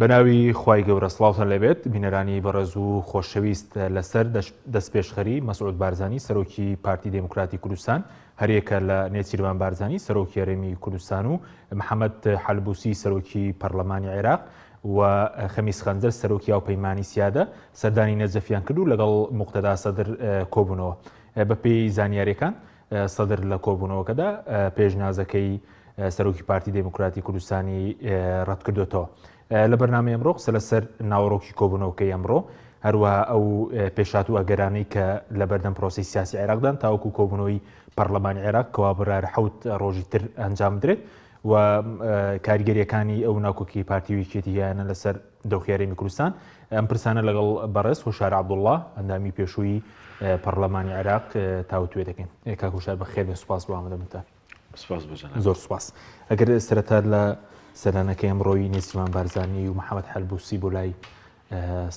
بەناوی خوای گەورە سڵاوتان لەبێت بینەرانی بەڕێز و خۆشەویست لەسەر دەستپێشخەری مەسعود بارزانی سەرۆکی پارتی دموکراتی کوردستان هەرێکە لە نێچیروان بارزانی سەرۆکی هەرێمی کوردستان و محەممەد حەلبوسی سەرۆکی پەرلەمانی عێراق و خەمیس خەنجەر سەرۆکی یاوپەیمانی سیادە سەردانی نەجەفیان کرد و لەگەڵ موقتەدا سەدر کۆبوونەوە. بەپێی زانیاریەکان سەدر لە کۆبوونەوەکەدا پێشنیازەکەی سەرۆکی پارتی دموکراتی کوردستانی ڕەت کردوێتەوە. لە بەرنامەی ئەمڕۆ قسە لەسەر ناوەڕۆکی کۆبوونەوەکەی ئەمڕۆ هەروەها ئەو پێشهاتوو ئەگەرانەی کە لە بەردەم پرۆسی سیاسی عێراقدان تاوەکو کۆبوونەوەی پەرلەمانی عێراق کەوا بڕارە 7 ڕۆژی تر ئەنجام بدرێت و کاریگەریەکانی ئەو ناوکۆکی پارتیویچێتی هیانە لەسەر دەوخیارەمی کوردستان ئەم پرسانە لەگەڵ بەڕێز هۆشار عەبدوڵڵا ئەندامی پێشووی پەرلەمانی عێراق تاوتوێ دەکەین. کاک هۆشار بەخێر سوپاس بۆ ئامادەبوونتان. زۆر سوپاس. ئەگەر سەرەتا لە سەرانەکەی ئەمڕۆی نێچیروان بارزانی و محەممەد حەلبوسی بۆ لای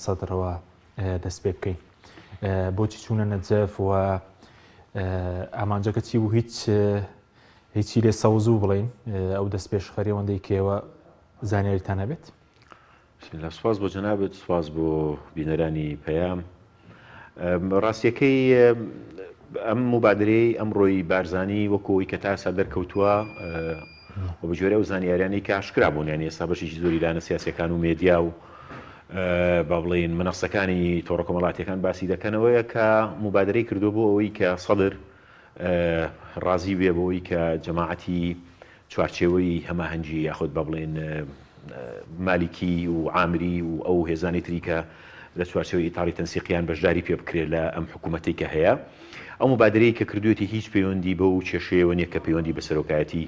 سەدرەوە دەست پێ بکەین. بۆچی چوونە نەجەف و ئامانجەکە چی بوو؟ هیچی لێ سەوزوو بڵین ئەو دەست پێشخەری ئەوەندەی کێوە زانیاریتان هەبێت؟ سوپاس بۆ جەنابەت، سوپاس بۆ بینەرانی پەیام. ڕاستیەکەی ئەم مبادرەی ئەمڕۆی بارزانی وەکۆی کە تا سەدەر کەوتووە و بە جۆرە و زانیاریانی کە ئاشکرا بوون، یعنی ئێستا بەشێکی زۆری لانە سیاسیەکان و مێدیا و با بڵێن منەسەکانی تۆڕە کۆمەڵاتیەکان باسی دەکەنەوەیە کە مبادرەی کردو بۆ ئەوەی کە سەدر ڕازی بێ بۆەوەی کە جەماعەتی چوارچێوەی هەماهەنگی یاخود با بڵێن مالیکی و عامری و ئەو هێزانی تری کە لە چوارچێوەی ئیتاڵی تەنسیقیان بەشداری پێ بکرێت لە ئەم حکوومەتەی کە هەیە. ئەو مبادرەی کە کردوێتی هیچ پەیوەندی بە و کێشەیەوە نییە کە پەیوەندی بە سەرۆکایەتی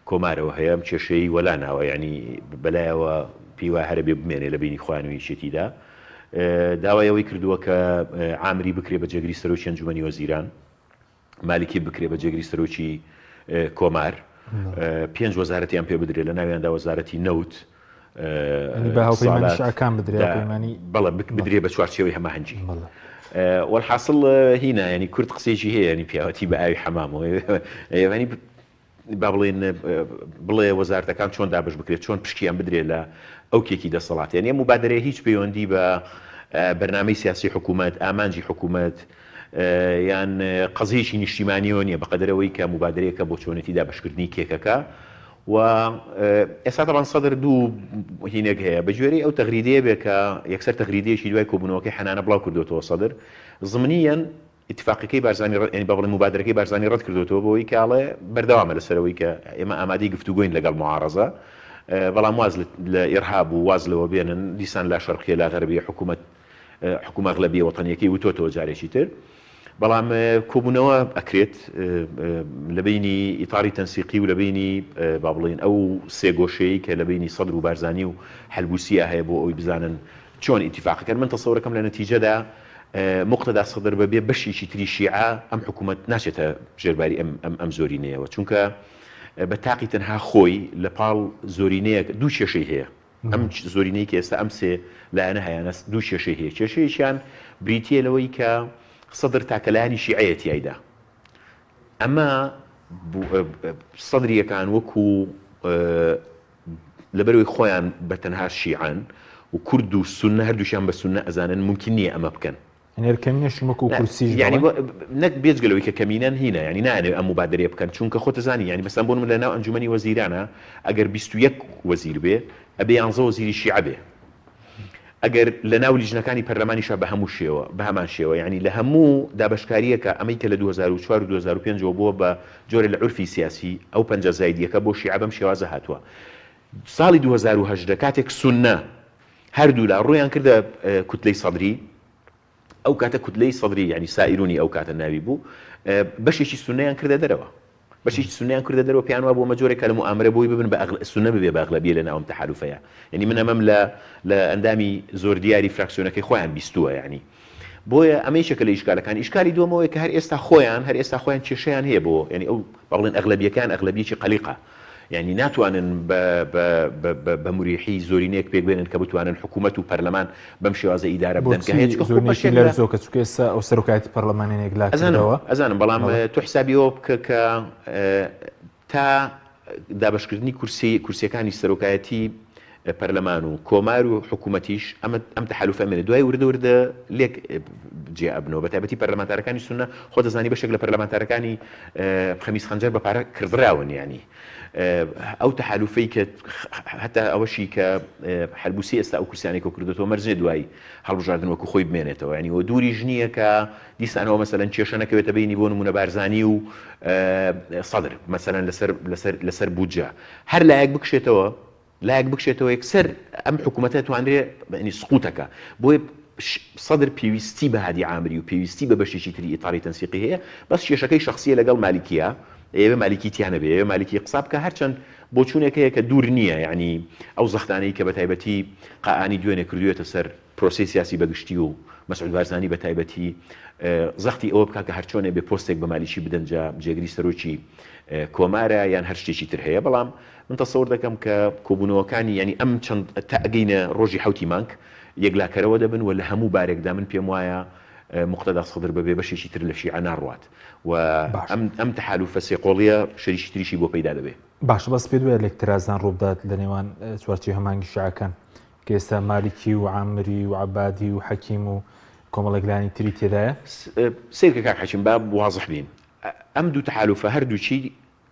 کۆمارەوە هەیە، ئەم کێشەی وەلاناوە، ینی بەلایەوە پیوا هەرە بێ بمێنێ لە بینی خوانوی شێتیدا. داوای ئەوەی کردووە کە عامری بکرێ بە جێگری سەرۆکی ئەنجومەنی وەزیران، مالیکی بکرێ بە جێگری سەرۆکی کۆمار، 5 وەزارەتیان پێ بدرێت لە ناویاندا وەزارەتی نەوت بەڵێ بدرێ بە چوارچێوەی هەماهەنگی. وەڵحاصڵ هینە، ینی کورد قسێکی هەیە، ینی پیاوەتی بە ئاوی حەمامەوە، ینی با بڵێن بڵێ وەزارەتەکان چۆن دابش بکرێت، چۆن پشکیان بدرێت لە ئەو کێکی دەسەڵات. یعنی مبادرەیە هیچ پەیوەندی بە بەرنامەی سیاسی حکوومەت، ئامانجی حکوومەت یان قەزەیەکی نیشتیمانیەوە نییە، بەقەدەرەوەی کە مبادرەیەکە بۆ چۆنێتی دابشکردنی کێکەکە. و ئێستا تەبان سەدر دوو هینێک هەیە، بە جوێرەی ئەو تەغریدەیە بێ کە یەکسەر تەغریدەیەکی دوای کۆبوونەوەکەی حەنانە بڵاو کردوێتەوە سەدر، زمنیەن اتفاقیەکەی بارزانی ینی با بڵێن مبادرەکەی بارزانی ڕەت کردوێتەوە بۆەوەی کاڵێ بەردەوامە لەسەرەوەی کە ئێمە ئامادەی گفتوگۆین لەگەڵ معارەزە، بەڵام واز لە ئیرهاب و واز لەوە بێنن دیسان لا شەرقیە لا غەربیە حکوومەت ئەغلەبیە وەتەنیەکەی وتۆتەوە جارێکی تر. بەڵام کۆبوونەوە ئەکرێت لە بینی ئیتاڵی تەنسیقی و لە بینی با بڵێن ئەو سێگۆشەیە کە لە بینی سەدر و بارزانی و حەلبوسیە هەیە بۆ ئەوی بزانن چۆن ئیتیفاقەکەن. من تەسەوڕەکەم لە نەتیجەدا مقتەدا سەدر بەبێ بەشێکی تری شیعە ئەم حکوومەت ناچێتە ژێرباری ئەم زۆرینەیەوە، چونکە بە تاقی تەنها خۆی لە پاڵ زۆرینەیە دوو کێشەی هەیە. ئەم زۆرینەی کە ئێستا ئەم سێ لایەنە هەیەە دوو کێشەی هەیە. کێشەیەکیان بریتیە لەوەی کە سەدر تاکەلایانی شیعەتی ئایدا، ئەمە سەدریەکان وەکو لەبەرەوەی خۆیان بە تەنها شیعان و کورد و سونە هەردووشیان بە سونە ئەزانن ممکن نییە ئەمە بکەن. نەک بێجگەلەوەی کە کەمینەن هینە، ینی نانێ ئەم مبادرەیە بکەن، چونکە خۆتە زانی ینی بەسەم بۆ من لە ناو ئەنجومەنی وەزیرانە ئەگەر 21 وەزیر بێ ئەبێ 11 وەزیری شیعە بێ، ئەگەر لە ناو لیژنەکانی پەرلەمانیشە بە هەموو شێوە بە هەمان شێوە، ینی لە هەموو دابشکاریەکە ئەمەی کە لە 2004 و 2005 بووە بە جۆرە لە عورفی سیاسی ئەو 50 زایدیەکە بۆ شیعە بەم شێوازە هاتووە. ساڵی 2010 کاتێک سونە هەردوو لا ڕوویان کردە کوتلەی سەدری، ئەو کاتە کوتلەی سەدری ینی سائیرونی ئەو کاتە ناوی بوو، بەشێکی سونەیان کردە دەرەوە، بەشێکی سونەیان کردە دەرەوە، پیان وا بۆ مەجۆرێکە لە مؤامرە بۆی ببن بە سونە ببێ بە ئەغلەبیە لە ناوم تەحالوفەیە. ینی من ئەمەم لە ئەندامی زۆر دیاری فراکسیۆنەکەی خۆیان بیستووە، ینی بۆیە ئەمەیشەکە لە ئیشکالەکان. ئیشکالی دووەمەوەی کە هەر ئێستا خۆیان کێشەیان هەیە بۆ، ینی ئەو بەڵێن ئەغلەبیەکان ئەغلەبیەکی قەلیقە، یعنی ناتوانن بە موریحی زۆرینەیەک پێک بێنن کە بتوانن حکوومەت و پەرلەمان بەم شێوازە ئیدارە بدەن کە هیچ زۆرینەی لەر زۆکە چونکە ئێستا ئەو سەرۆکایەتی پەرلەمانێک لاکردەوە. ئەزانم، بەڵام تو حسابیەوە بکە کە تا دابشکردنی کورسیەکانی سەرۆکایەتی پەرلەمان و کۆمار و حکوومەتیش ئەم تەحالوفە ئەمێنێ دوای وردە لێک جێ ئەبنەوە بە تایبەتی پەرلەمانتارەکانی سونە خۆ دەزانی بەشێک لە پەرلەمانتارەکانی خەمیس خەنجەر بە پارە کردراون ینی ئەو تەحالوفەی کە هەتا ئەوەشی کە هەلبوسی ئێستا ئەو کورسیانی کە کردێتەوە مەرجێ دوای هەڵبژاردن وەکو خۆی بمێنێتەوە ینی وە دووری ژنیە کە دیسانەوە مەسەلەن کێشە نەکەوێتە بینی بۆ نمونە بارزانی و سەدر مەسەلەن لەسەر بودجە هەر لایەک بکشێتەوە یەکسەر ئەم حکوومەتە توانرێ ینی سقوتەکە بۆیە سەدر پێویستی بە هادی عامری و پێویستی بە بەشێکی تری ئیتاری تەنسیقی هەیە بەس کێشەکەی شخصیە لەگەڵ مالیکیە ئێوە مالیکیتیانە بێ ئێوە مالیکی قساب کە هەرچەند بۆ چوونێکەیە کە دوور نییە یعنی ئەو زەختانەی کە بە تایبەتی قائانی دوێنێ کردوێتە سەر پرۆسی سیاسی بەگشتی و مەسعود بارزانی بە تایبەتی زەختی ئەوە بکە کە هەرچۆنێ بێ پۆستێک بە مالیشی بدەنجا جێگری سەرۆکی کۆمارە یان هەر شتێکی تر هەیە بەڵام من تەسەوور دەکەم کە کۆبوونەوەکانی ینی ئەم چەند تاگەینە ڕۆژی حوتی مانگ یەکلاکەرەوە دەبن و لە هەموو بارێکدا من پێم وایە مقتەدا سەدر بەبێ بەشێکی تر لە شیعە ناڕوات و ئەم تەحالوفە سێقۆڵیە شەریکی تریشی بۆ پەیدا دەبێ باش بەس پێ دوێ لێکترازان ڕووبدات لە نێوان چوارچێ هەمانگی شیعەکان کە ئێستا مالیکی و عامری و عەبادی و حەکیم و کۆمەڵێکلانی تری تێدایە سیرکە کاک حەکیم با واضح بین ئەم دوو تەحالوفە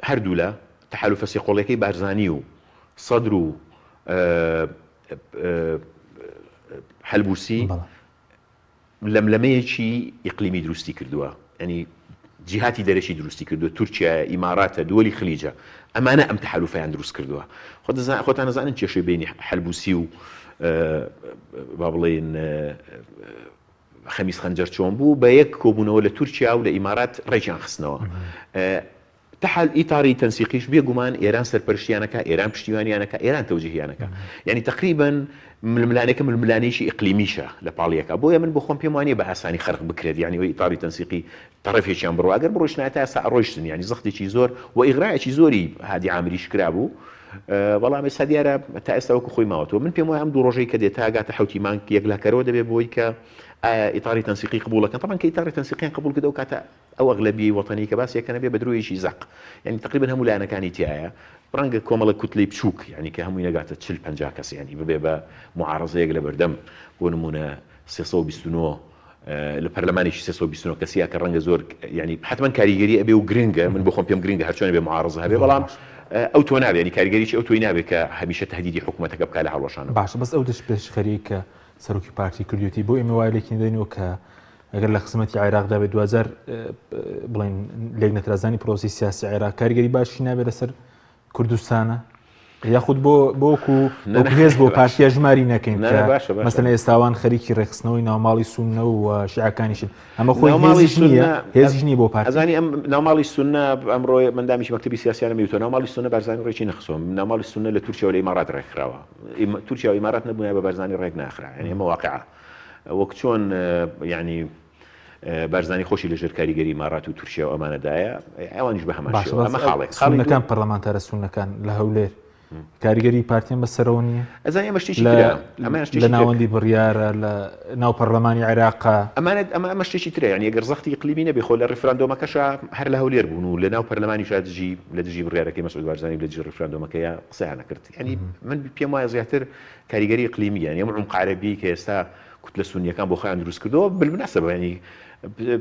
هەردوو لە تەحالوفە سێقۆڵیەکەی بارزانی و سەدر و هەلبوسی لەملەمەیەکی ئیقلیمی دروستی کردووە ینی جیهاتی دەرەشی دروستی کردووە تورکیا ئیماراتە دووەلی خلیجە ئەمانە ئەم تەحالوفەیان دروست کردووە خۆتان نەزانن کێشەی بینی هەلبوسی و با بڵێن خەمیس خەنجەر چۆن بوو بە یەک کۆبوونەوە لە تورکیا و لە ئیمارات ڕێکیان خستنەوە تحال ئیتاری تەنسیقیش بێگومان ئێران سەرپەرشتیانەکە ئێران پشتیوانیانەکە ئێران تەوجیهیانەکە یعنی تقریبا ململانێکە ململانێکی ئیقلیمیشە لە پاڵیەکە بۆیە من بۆ خۆم پێم وانیە بە ئاسانی خەرق بکرێت یعنی وەی ئیتاری تەنسیقی تەڕەفێکیان بڕوا ئەگەر بڕۆشنایەتە ئێستا ڕۆیشتن یعنی زەختێکی زۆر و ئیغراایەکی زۆری هادی عامریش کرا بوو بەڵام ئێستا دیارە تا ئێستا وەکو خۆی ماوەتەوە من پێم وایە ئەم دوو ڕۆژەی کە دێت تا گاتە حوتی مانگ یەکلاکەرەوە دەبێت بۆی کە ئیتاری تەنسیقی قبولەکەن طبعا کە ئیتاری تەنسیقیان قبول کردە و کاتە ئەو ئەغلەبی وەتەنی کە باسیەکەنە بێ بە درۆیەکی زەق یعنی تقریبا هەموو لایەنەکانی تایە ڕەنگە کۆمەڵە کوتلەی بچووک یعنی کە هەمووی نەگاتە 40-50 کەس یعنی ببێ بە معارەزەیەک لە بەردەم بۆ نمونە 329 لە پەرلەمانێکی 329 کەسیە کە ڕەنگە زۆر یعنی حتمما کاریگەری ئەبێ و گرنگە من بۆ خۆم پێم گرنگە هەرچۆنە بێ معارەزە هەبێ بەڵام ئەو تۆ نابێ ینی کاریگەریی ئەو تۆی نابێ کە هەمیشە تهدیدی حکوومەتەکە بکات لە هەڵوەشانە باش بەس ئەو دەست پێش خەریکە سەرۆکی پارتی کردوێتی بۆ ئێمە وای لێکی دەینەوە کە ئەگەر لە خزمەتی عێراقدا بێت 2000 بڵێن لێک نەترازانی پرۆسی سیاسی عێراق کاریگەری باشی نابێت لەسەر کوردستانە یاخود بۆکو هێز بۆ پارتیا ژماری نەکەین مەسەلەن ئێستاوان خەریکی ڕێخستنەوەی ناوماڵی سونە و شیعەکانیشن ئەمە خۆی هێزیش نییە بۆ پارتی ئەزانی ئەم ناوماڵی سونە ئەمڕۆ مندامیشی مەکتەبی سیاسیانە میوتە ناوماڵی سونە بارزانی ڕێکی نەخسۆم ناوماڵی سونە لە تورکیا و لە ئیمارات ڕێکخراوە تورکیا و ئیمارات نەبووە بە بارزانی ڕێک ناخرا یعنی ئەمە واقعە وەک چۆن یعنی بارزانی خۆشی لەژێر کاریگەری ئیمارات و تورکیا و ئەمانەدایە ئەوانیش بە هەمان شێوە ئەمە خاڵێکان پەرلەمانتارە سونەکان لە هەولێر کاریگەری پارتیان بەسەرەوە نییە ئەزانانی ئەمە شتێکی لە ناوەندی بڕیارە لە ناو پەرلەمانی عێراقا ئەمە شتێکی ترە یعنی ئەگەر زەختی ئیقلیمی نەبێ خۆ لە ڕیفراندۆمەکەشە هەر لە هەولێر بوون و لە ناو پەرلەمانی شادژی لە دژی بڕیارەکەی مەسعود بارزانی لە دژی ڕیفراندۆمەکەیە قسەیان نەکرد یعنی من پێم وایە زیاتر کاریگەری ئیقلیمی یعنی ئەم عومق عەرەبی کە ئێستا کوتلە سونیەکان بۆ خۆیان دروست کردەوە بالمناسبە ینی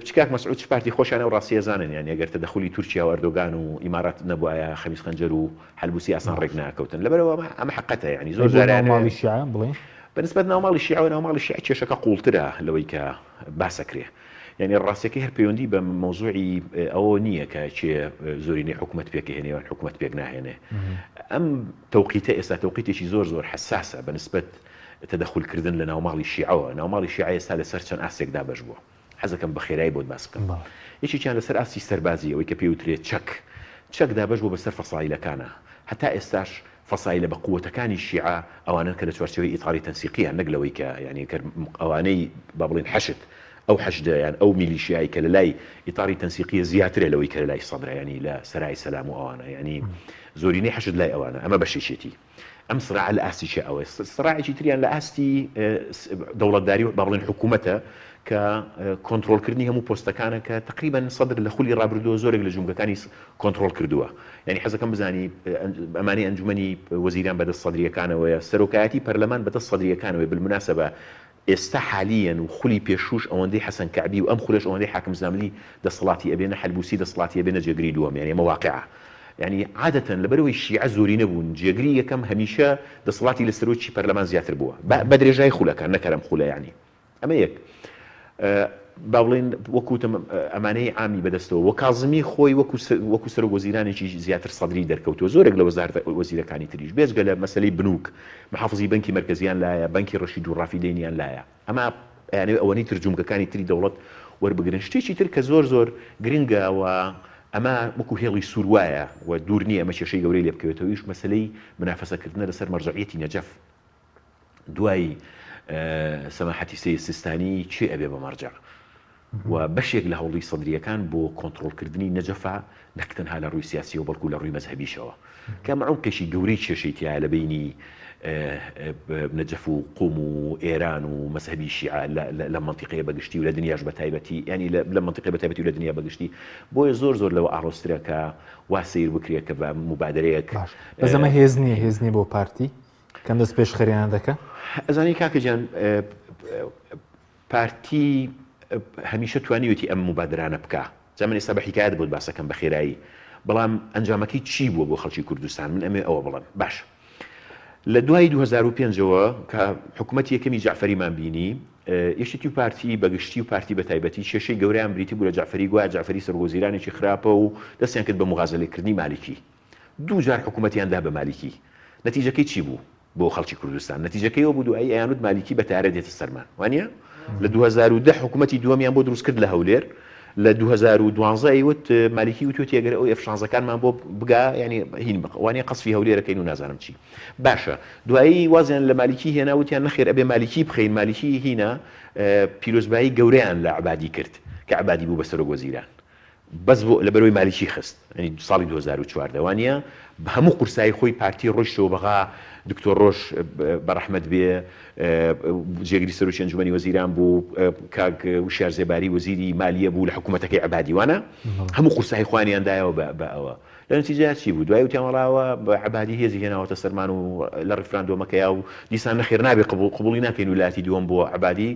بچکاک مەسعود چ پارتی خۆشیانە و ڕاستیە زانن یعنی ئەگەر تەدەخولی تورکیا و ئەردۆگان و ئیمارات نەبووایە خەمیس خەنجەر و هەلبوسی ئاسان ڕێک ناکەوتن لەبەرەوە ئەمە حقەتە یعنی زۆر جاران ناوماڵی شیعە بڵێ بەنسبەت ناوماڵی شیعە و ناوماڵی شیعە کێشەکە قوڵترە لەوەی کە باسەکرێ یعنی ڕاستیەکەی هەر پەیوەندی بە مەوزوعی ئەوە نییە کە چێ زۆرینەی حکوومەت پێکهێنێ و حکوومەت پێک ناهێنێ ئەم تەوقیتە ئێستا تەوقیتێکی زۆر حساسە بەنسبەت تەدەخولکردن لە ناوماڵی شیعەوە ناوماڵی شیعە ئێستا لەسەر چەند ئاسێکدا بەش بووە حەزەکەم بە خێرایی بۆت باس بکەم یەکێکیان لەسەر ئاسی سەربازی ئەوەی کە پێوترێت چەک دابەش بۆ بەسەر فەسایلەکانە هەتا ئێستاش فەسایلە بە قووەتەکانی شیعە ئەوانن کە لە چوارچێوەی ئیتاری تەنسیقیان نەک لەوەی کە یعنی ئەوانەی با بڵێن حەشت ئەو حەشدەیان ئەو میلیشیایی کە لە لای ئیتاری تەنسیقیە زیاترە لەوەی کە لە لای سەدرە ینی لە سەرای سەلام و ئەوانە ینی زۆرینەی حەشد لای ئەوانە ئەمە بەشێکی ئەم سراع لە ئاستیشە ئەوە سراعێکی تریان لە ئاستی دەوڵەتداری با بڵێن حکوومەتە کە کۆنتترۆلکردنی هەموو پۆستەکانە کە تقریبان سەدر لە خولی ڕابردووە زۆرێک لە جونگەکانی کۆنتترۆل کردووە. یعنی حەزەکەم بزانی ئەمانی ئەنجومەنی وەزیران بەدەست سەدریەکانەوەیە سەرۆکایەتی پەرلەمان بەدەست سەدریەکانەوەی بالمناسبە ئێستا حالیان و خولی پێشوش ئەوەندەی حەسەن کەعبی و ئەم خولەش ئەوەندەی حاکم زاملی دەسەڵاتی ئەبێنە حەلبوسی دەسەڵاتی ئەبێنە جێگری دووەم، یعنی ئەمە واقعە. يعني عادة لبروي الشيعة زوري نبون جيجري كم هميشة دصلاتي للسروتشي برلمان زياتر بوا بدري جاي خولا كان نكرم خولا يعني أما يك باولين وكو أماني عامي بدستو وكاظمي خوي وكو سرو وزيراني زياتر صدري دركوتو زورق لوزارة وزيرة كاني تريج بيش قال مسألة بنوك محافظي بنكي مركزيان لايا بنكي رشيد والرافدينيان لايا أما يعني أواني ترجمك كاني تري دولت وربقرن شتيشي تركا زور جرينجا و ئەمە وەکو هێڵی سووروایە و دوور نییە ئەمە کێشەی گەورەی لێ بکەوێتەوەیش مەسلەی منافەسەکردنە لەسەر مەرجعیەتی نەجەف دوای سەماحەتی سەید سیستانی چێ ئەبێ بە مەرجع و بەشێک لە هەوڵی سەدریەکان بۆ کۆنتترۆلکردنی نەجەفا نەکتەنها لە ڕووی سیاسی و بەڵکو لە ڕووی مەزهەبیشەوە کە مەعونکەشی گەورەی کێشەی تایە لە بینی نەجەف و قوم و ئێران و مەزهەبی شیعە لە منطقەیە بەگشتی و لە دنیاش بەتایبەتی ینی لە منطقەی بەتایبەتی و لە دنیا بەگشتی بۆیە زۆر لەوە ئاڕۆسترە کە وا سیر بکرێت کە بە مبادرەیەک بەزەمە هێزنی بۆ پارتی کەم دەست پێش خەریان دەکە ئەزانی کاکەجان پارتی هەمیشە توانیوێتی ئەم مبادرانە بکە زەمانی ئێستا بە حیکایەت بوت باسەکەم بە خێرایی بەڵام ئەنجامەکەی چی بووە بۆ خەڵکی کوردستان من ئەمێ ئەوە بڵم باش لە دوای 2005ەوە کە حکوومەتی یەکەمی جعفەریمان بینی یەشتی و پارتی بەگشتی و پارتی بەتایبەتی کێشەی گەورەیان بریتی بوو لە جعفەری گویا جعفەری سەرۆزیرانێکی خراپە و دەستیان کرد بە مغازلەکردنی مالیکی دوو جار حکوومەتیاندا بە مالیکی نەتیجەکەی چی بوو بۆ خەڵکی کوردستان نەتیجەکەی ئەوە بوو دوایی ئەیانوت مالیکی بەتارە دێتە سەرمان وانە لە 2010 حکوومەتی دووەمیان بۆ دروست کرد لە هەولێر لە 2012 وت مالیکی وتوێت ئەگەر ئەو F16ەکانمان بۆ بگا ینی هین وانە قەسفی هەولێرەکەین و نازانم چی باشە دوایی وازیان لە مالیکی هێناوتیان نەخێر ئەبێ مالیکی بخەین مالیکی هینە پیرۆزبایی گەورەیان لە عبادی کرد کە عبادی بوو بە سەرۆک وەزیران بەس بۆ لەبەرەوەی مالیکی خست ینی ساڵی 2014 وانە بە هەموو قورسایی خۆی پارتی ڕۆیشتەوە بەغا دکتۆر ڕۆژ بەڕەحمەت بێ جێگری سەرۆکی ئەنجومەنی وەزیران بوو کاک وشار زێباری وەزیری مالیە بوو لە حکوومەتەکەی عبادی وانە هەموو قورسایی خوانیاندایەوە بە ئەوە لە نتیجە چی بوو دوای وتیان وەڵاوە بە عبادی هێزی هێناوەتە سەرمان و لە ڕیفراندۆمەکەیا و دیسان نەخێر نابێ قبوڵی ناکەین ویلایەتی دووەم بۆ عبادی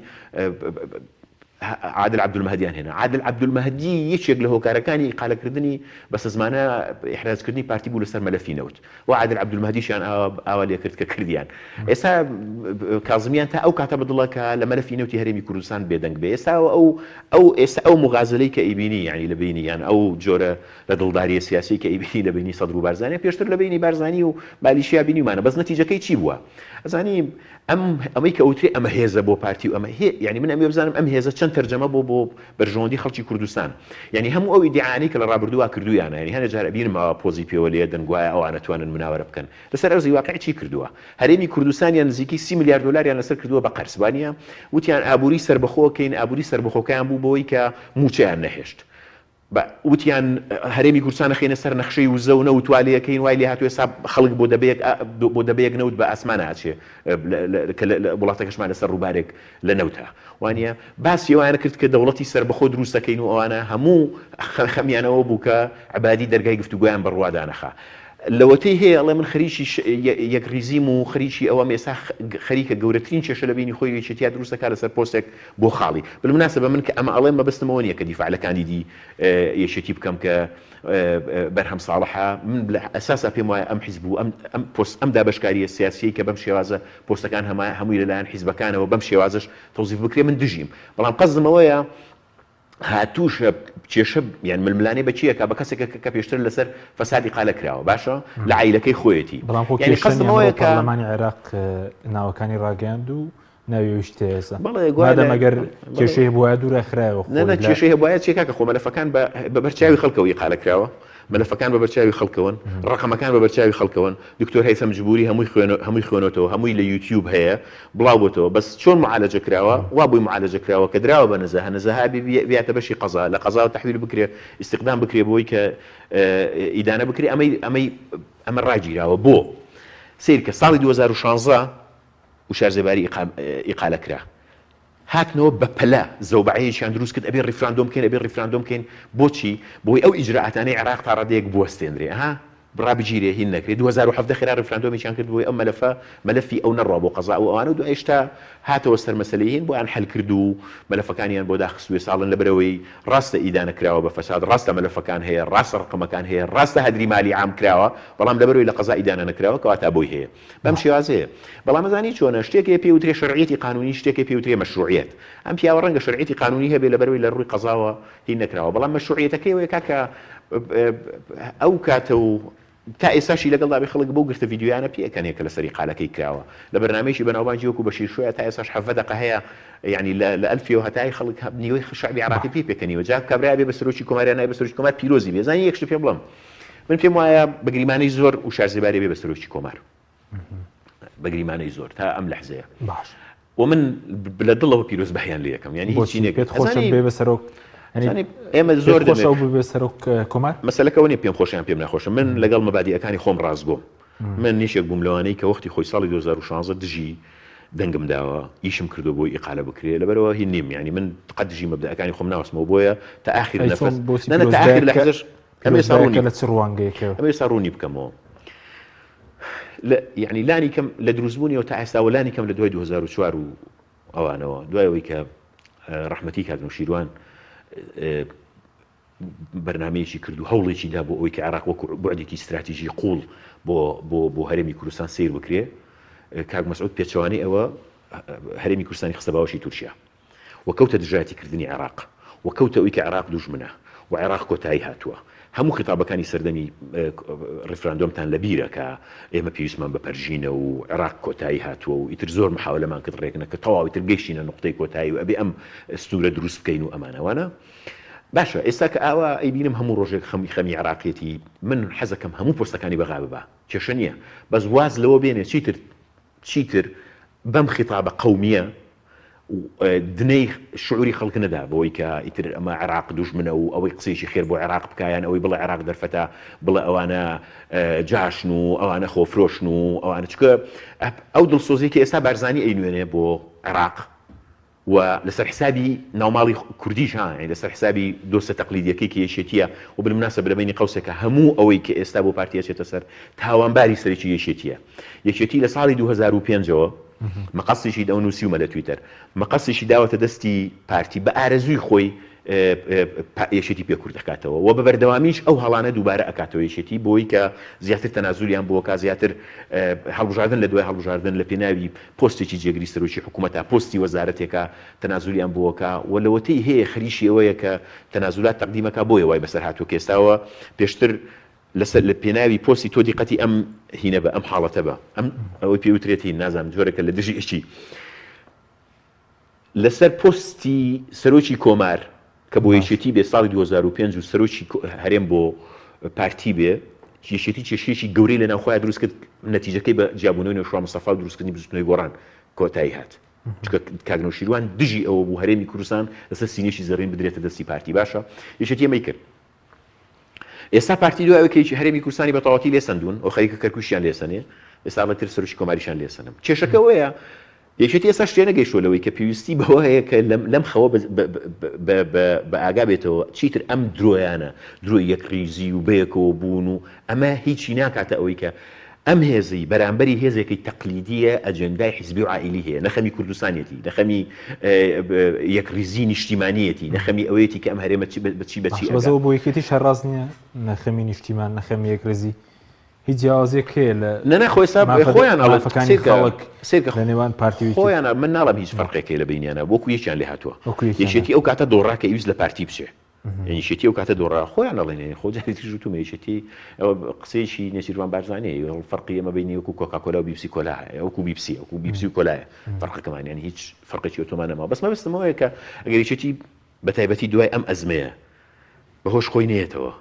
عادل عبدولمەهدیان هێنا عادل عبدولمەهدی یەکێک لە هۆکارەکانی ئیقالەکردنی بەسە زمانە ئیحرازکردنی پارتی بوو لەسەر مەلەفی نەوت و عادل عبدولمەهدیشیان ئاوا لێ کرد کە کردیان ئێستا کاظمیان تا ئەو کاتە بەدڵە کە لە مەلەفی نەوتی هەرێمی کوردستان بێدەنگ بێ ئێستا ئەو مغازلەی کە ئیبینی ینی لە بینی یان ئەو جۆرە لە دڵداریە سیاسی کە ئیبینی لە بینی سەدر و بارزانانی پێشتر لە بینی بارزانی و مالیشیا بینیمانە بەس نەتیجەکەی چی بووە ئەزانی ئەمەی کە ئەوترێ ئەمە هێزە بۆ پارتی و ئەمە یعنی من ئەمێ بزانم ئەم هێزە چەند تەرجەمە بۆ بەرژەوەندی خەڵکی کوردستان یعنی هەموو ئەو ئیدعاانی کە لە ڕابردووە کردویانە یعنی هەنە جارە بیرمەوە پۆزی پێوە لێ دەنگوایە ئەوانە توانن مناوەرە بکەن لەسەر ئەرزی واقعی چی کردووە هەرێمی کوردستانیان نزیکی 30 میلیارد دلار لەسەر کردووە بە قەرزبانیە وتیان ئابووری سربەخۆکەین ئابووری سربەخۆکەیان بوو بۆی کە موچەیان نەهێشت وتیان هەرێمی کوردستان خێنە سەر نەخشەی وزە و نەوتوالیەکەین وای لێ هاتووە سا خەڵک بۆ دەبەیەک نەوت بە ئاسمانە هاچێ وڵاتەکەشمان لەسەر ڕووبارێک لە نەوتە وانە باسی ئەوانە کرد کە دەوڵەتی سربەخۆ دروستەکەین و ئەوانە هەموو خەمیانەوە بوو کە عبادی دەرگای گفتوگویان بڕوادانەخا لەوەتەی هەیە ئەڵێ من خەریکی یەکریزیم و خەریکی ئەوەم ئێستا خەریکە گەورەترین کێشە لە بینی خۆی یەکێتیات دروستەکات لەسەر پۆستێک بۆ خاڵی بالمناسبە من کە ئەمە ئەڵێم مەبەستمەوە نییە کە دیفاعلەکانی دی یەکێتی بکەم کە بەرهەم ساڵحە من لە ئەساسا پێم وایە ئەم حیزب و ئەم دابەشکاریە سیاسی کە بەم شێوازە پۆستەکان هەمووی لەلایەن حیزبەکانەوە بەم شێوازش تەوزیف بکرێ من دژیم بەڵام قەزمەوەیە هاتووشە کێشە یان ململانێ بە چیەکە بە کەسێک کە پێشتر لەسەر فەسادی قالە کراوە باشە لە عیلەکەی خۆیەتی یعنی قەزمەوەیە کە پەرلەمانی عێراق ناوەکانی ڕاگەاند و ناوێویشتە ئێستا مادەم ئەگەر کێشەی بووە دوورە خراوە نە کێشەی هەبوایە چێکا کە خۆ مەلەفەکان بە بەرچاوی خەڵکەوەی قالە کراوە مەلەفەکان بە بەرچاوی خەڵکەون ڕقەمەکان بە بەرچاوی خەڵکەون دکتۆر هەیثەم جبوری هەمووی خوێنەوە هەمووی لە یوتیوب هەیە بڵاو بۆتەوە بەس چۆن معالەجە کراوە وا بووی معالەجە کراوە کە دراوە بە نەزەها نەزەها بێتە بەشی قەزا لە قەزا و تەحویل بکرێ استقدام بکرێ بۆی کە ئیدانە بکرێ ئەمە ڕاگیراوە بۆ سیر کە ساڵی 2016 وشار زێباری ئیقالە کرا هاتنەوە بە پەلا زەوبعەیەکیان دروست کرد ئەبێ ڕیفراندۆم بکەین ئەبێ ڕیفراندۆم بکەین بۆچی بۆی ئەو ئیجرعاتانەی عێراق تا ڕادەیەک بوەستێنرێ بڕابگیرێ هین نەکرێت 2017 خێرا ڕیفراندۆمیان کرد بۆی ئەم مەلەفی ئەو نەڕوا بۆ قەزا و ئەوانە دو ئێشتا هاتەوە سەر مەسەلەی هین بۆیان حەل کرد و مەلەفەکانیان بۆ داخستوێ ساڵن لەبەرەوەی ڕاستە ئیدانەکراوە بە فەساد ڕاستە مەلەفەکان هەیە ڕاستە ڕقمەکان هەیە ڕاستە هەدری مالی عام کراوە بەڵام لەبەرەوەی لە قەزا ئیدانە نەکراوە کەواتە بۆی هەیە بەم شێوازەیە بەڵام مەزانی چۆنە شتێکی پێوترێ شەرعیەتی قانونی شتێکی پێوترێ مەشروعیەت ئەم پیاوە ڕەنگە شەرعیەتی قانونی هەبێ لەبەرەوەی لە ڕووی قەزاوە هین نەکراوە بەڵام مەشروعیەتەکەی وەیە کاکە ئەو کاتە و تا ئێساشی لەگەڵ دابێ خەڵک بۆ گرتە ڤیدیۆیانە پێکەنێ کە لەسەری قالەکەی کراوە لە بەرنامەیەکی بەناوبانجی وەکو بەشیر شوێ تا ئێساش 7 دقە هەیە یعنی لە ئەلفیەوە هەتای خەڵک نیوەی شعبی عێراقی پێکەنیوە جا کابرا بێ بە سەرۆکی کۆماریان نایە بە سەرۆکی کۆمار پیرۆزی بێ زانی یەکشت پێ بڵم من پێم وایە بەگریمانەی زۆر و شارزێبارێ بێ بە سەرۆکی کۆمار بەگریمانەی زۆر تا ئەم لەحزەیە باش و من لە دڵەوە پیرۆز بەیان لێ یەکەم یعنی هیچی نێکێت خۆشم بێ بە سەرۆک ئێمە زۆر خۆشەو بێ سەرۆک کۆمار مەسەلەکەەوە نیە پێم خۆشیان پێم ناخۆشە من لەگەڵ مەبادیەکانی خۆم ڕازگۆم من نیشێک بووم لەوانەی کە وەختی خۆی ساڵی 2016 دژی دەنگم داوە ئیشم کردو بۆی ئیقالە بکرێ لەبەرەوە هی نیم یعنی من قەت دژی مەبدەەکانی خۆم ناوەسمەوە بۆیە تا آخر نەفەس نە تا آخر لەحزەش ئەمێ ساڕوونی ڕوونی بکەمەوە یعنی لانی کەم لە دروستبوونیەوە تا ئێستاوە لانی کەم لە دوای 2004 و ئەوانەوە دوایەوەی کە ڕەحمەتی کاتنوشیروان بەرنامەیەکی کرد و هەوڵێکی دا بۆ ئەوەی کە عێراق وەکو بوعدێکی استراتیژی قوڵ بۆ هەرێمی کوردستان سیر بکرێ کاک مەسعود پێچەوانەی ئەوە هەرێمی کوردستانی خستە باوەشی تورکیا وەکەوتە دژایەتیکردنی عێراق وەکەوتە ئەوەی کە عێراق دوژمنە و عێراق کۆتایی هاتووە هەموو خیتابەکانی سەردەمی ڕیفراندۆمتان لە بیرە کە ئێمە پێویستمان بەپەرژینە و عێراق کۆتایی هاتووە و ئیتر زۆر محاولەمان کرد ڕێکنە کە تەواوی تر گەیشتینە نقطەی کۆتایی و ئەبێ ئەم ستورە دروست بکەین و ئەمانەوانە باشە ئێستا کە ئاوا ئەیبینم هەموو ڕۆژێک خەمی عێراقیەتی من حەزەکەم هەموو پۆستەکانی بەغا ببە کێشە نییە بەس واز لەوە بێنێ چیتر بەم خیتابە قەومیە دنەی شعوری خەڵک نەدا بۆی کە ئیتر ئەمە عێراق دوژمنە و ئەوەی قسەیەکی خێر بۆ عێراق بکایان ئەوەی بڵێ عێراق دەرفەتە بڵێ ئەوانە جاشن و ئەوانە خۆفرۆشن و ئەوانە چکە ئەو دڵسۆزێکی ئێستا بارزانی ئەینوێنێ بۆ عێراق و لەسەر حسابی ناوماڵی کوردیش ها لەسەر حسابی دۆستە تەقلیدیەکەی کە یەشێتیە و بالمناسبە بەرەبەینی قەوسێکە هەموو ئەوەی کە ئێستا بۆ پارتیە چێتە سەر تاوانباری سەرێکی یەشێتی لە ساڵی 2005ەوە مەقەسیشی دەونووسیومە لە تویتەر مەقەسیشی داوەتە دەستی پارتی بە ئارەزووی خۆی یەشێتی پێکورد دەکاتەوە و بە بەردەوامیش ئەو هەڵانە دووبارە ئەکاتەوە یەشێتی بۆی کە زیاتر تەنازولیان بۆکە زیاتر هەڵبژاردن لە دوای هەڵبژاردن لە پێناوی پۆستێکی جێگری سەرۆکی حکوومەتە پۆستی وەزارەتێکە تەنازولیان بۆکە و لەوەتەی هەیە خەریشی ئەوەیە کە تەنازولات تەقدیمەکە بۆیە وای بەسەر هاتووە کێستاوە پێشتر لەسەر لە پێناوی پۆستی تۆ دیقەتی ئەم هینە بە ئەم حاڵەتە بە ئەم ئەوەی پێوترێتی نازانم جۆرەکە لە دژی ئشتی لەسەر پۆستی سەرۆکی کۆمار کە بۆ یەشێتی بێ ساڵی 2005 و سەرۆکی هەرێم بۆ پارتی بێ یەشێتی کێشەیەکی گەورەی لە ناوخۆیان دروست کرد نەتیجەکەی بە جیابوونەوەی نەوشوا مستەفا و دروستکردنی بزوتنەوەی گۆڕان کۆتایی هات چکە کاگنەوشیروان دژی ئەوە بوو هەرێمی کوردستان لەسەر سینێشی زەڕین بدرێتە دەستی پارتی باشە یەشێتی ئەمەی کرد ئێستا پارتی دوایەوەی هەرێمی کوردستانی بە تەواوەتی لێسەندون ئەو خەریکە کەرکوشیان لێسەنێ ئێستا بەتر سەرۆکی کۆماریشان لێسەنم کێشەکەوەیە یەکێتی ئێستا شتێ نەگەیشتووە لەوەی کە پێویستی بەوە هەیە کە لەم خەوە بە ئاگا بێتەوە چیتر ئەم درۆیانە درۆی یەکریزی و بەیەکەوە بوون و ئەمە هیچی ناکاتە ئەوەی کە ئەم هێزی بەرامبەری هێزێکی تەقلیدیە ئەجەندای حیزبی و عائیلی هەیە نەخەمی کوردستانیەتی نەخەمی یەکریزی نیشتیمانیەتی نەخەمی ئەوەیەتی کە ئەم هەرێمە بچی بەزەوە بۆ یەکێتی شەڕاز نییە نەخەمی نیشتیمان نەخەمی یەکریزی هیچ جیاوازێک هەیە لە نەخۆی خۆیان لە نێوان پارتی خۆیان من ناڵم هیچ فەرقێکی لە بینیانە وەکو یەکیان لێ هاتووە یەشێتی ئەو کاتە دۆڕا کە ئیویست لە پارتی بچێ یەشێتی ئەو کاتە دۆڕا خۆیان نەڵێنێ خۆجارێتی ژوتومە یەشێتی قسەیەکی نێچیروان بارزانەیە فەرقی ئەمە بینی وەکو کۆکاکۆلا و بیپسی کۆلایە وەکو بیپسی و کۆلایە فەرقەکەمانیان هیچ فەرقێکی ئۆتۆمان نەما بەس مەبستمەوەیە کە ئەگەر یەشێتی بە تایبەتی دوای ئەم ئەزمەیە بەهۆش خۆی نێتەوە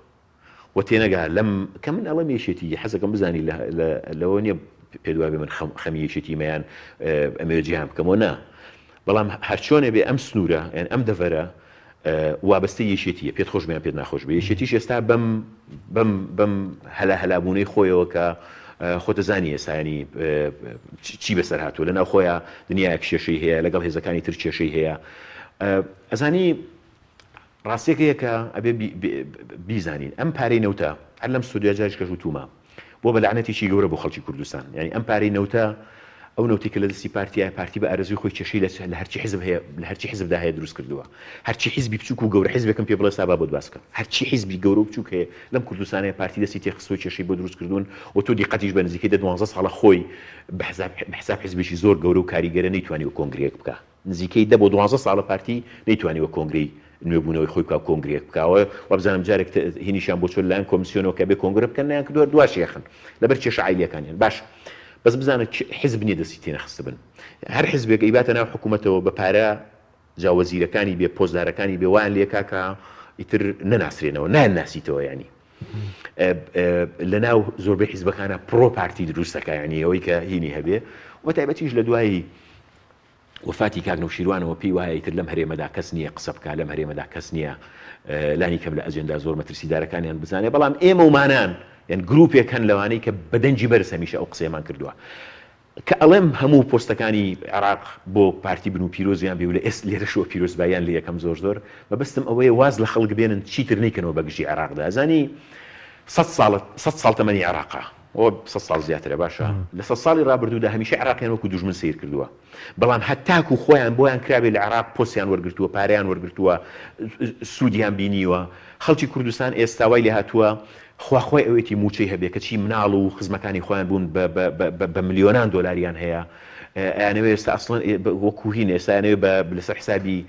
و تێنەگا لەم کە من ئەڵەم یەشێتی حەزەکەم بزانی لەوە نییە پێدوای بێ من خەمی یەشێتی مەیان ئەمێ جیام بکەمەوە نا بەڵام هەرچۆنێ بێ ئەم سنوورە یان ئەم دەڤەرە وابەستەی یەشێتیە پێت خۆش بیان پێت ناخۆش بێ یەشێتیش ئێستا بەم هەلابوونەی خۆیەوە کە خۆتەزانی ئێستا ینی چی بەسەر هاتووە لەناو خۆیان دنیایەک کێشەی هەیە لەگەڵ هێزەکانی تر کێشەی هەیە ئەزانی ڕاستێکەیە کە ئەبێ بیزانین ئەم پارەی نەوتە هەر لەم ستودیا جارش کەش وتومە بۆ بەلعنەتێکی گەورە بۆ خەڵکی کوردستان یعنی ئەم پارەی نەوتە ئەو نەوتی کە لە دەستی پارتیای پارتی بە ئارەزوی خۆی کێشەی لە هەرچی حیزب هەیە لە هەرچی حیزبدا هەیە دروست کردووە هەرچی حیزبی بچووک و گەورە حیزبێکم پێ بڵێ سابا بۆ باسکە هەرچی حیزبی گەورە و بچووک هەیە لەم کوردستانەیە پارتی دەستی تێخستۆی کێشەی بۆ دروست کردوون و تۆ دیقەتیش بە نزیکەی 12 ساڵە خۆی بە حساب حیزبێکی زۆر گەورە و کاریگەرە نەیتوانی وە کۆنگرێک بکە نزیکەی 12 ساڵە پارتی نەیتوانی وە کۆنگری نوێبوونەوەی خۆی بکە کۆنگرێک بکەوە وابزانم جارێک هینیشان بۆ چۆن لایەن کۆمیسیۆنەوە کە بێ کۆنگرە بکەن نیان کردووە دواشیەخن لەبەر کێشە عایلیەکانیان باش بەس بزانە حیزب نییە دەستی تێنەخستە بن هەر حیزبێک ئیباتە ناو حکوومەتەوە بە پارە جاوەزیرەکانی بێ پۆزدارەکانی بێ وان لێکاکە ئیتر نەناسرێنەوە ناناسیتەوە ینی لە ناو زۆربەی حیزبەکانە پرۆ پارتی دروستەکە ینی ئەوەی کە هینی هەبێ و تایبەتیش لە دوایی وفاتی کاک نەوشیروانەوە پێی وایە ئیتر لەم هەرێمەدا کەس نییە قسە بکە لەم هەرێمەدا کەس نییە لانی کەم لە ئەجێندا زۆر مەترسیدارەکانیان بزانێ بەڵام ئێمە ومانان یان گروپێک هەن لەوانەی کە بەدەنجی بەرز هەمیشە ئەو قسەیەمان کردووە کە ئەڵێم هەموو پۆستەکانی عێراق بۆ پارتی بن و پیرۆزیان بێ و لە ئێست لێرەشەوە پیرۆزبایان لە یەکەم زۆر مەبەستم ئەوەیە واز لە خەڵک بێنن چیتر نیکەنەوە بەگشتی عێراقدا ئەزانی 100 ساڵ تەمەنی عێراقا 100 ساڵ زیاترە باشە لە 100 ساڵی ڕابردوودا هەمیشە عێراقیان وەکو دوژمن سیر کردووە بەڵام هەتاکو خۆیان بۆیان کرابێ لە عێراق پۆستیان وەرگرتووە پارەیان وەرگرتووە سوودیان بینیوە خەڵکی کوردستان ئێستاوای لێ هاتووە خواخۆی ئەوێتی موچەی هەبێ کەچی مناڵ و خزمەکانی خۆیان بوون بە ملیۆنان دۆلاریان هەیە ئەیانەوێ ئێستا ئەسڵەن وەکو هین ئێستانەوێ لەسەر حسابی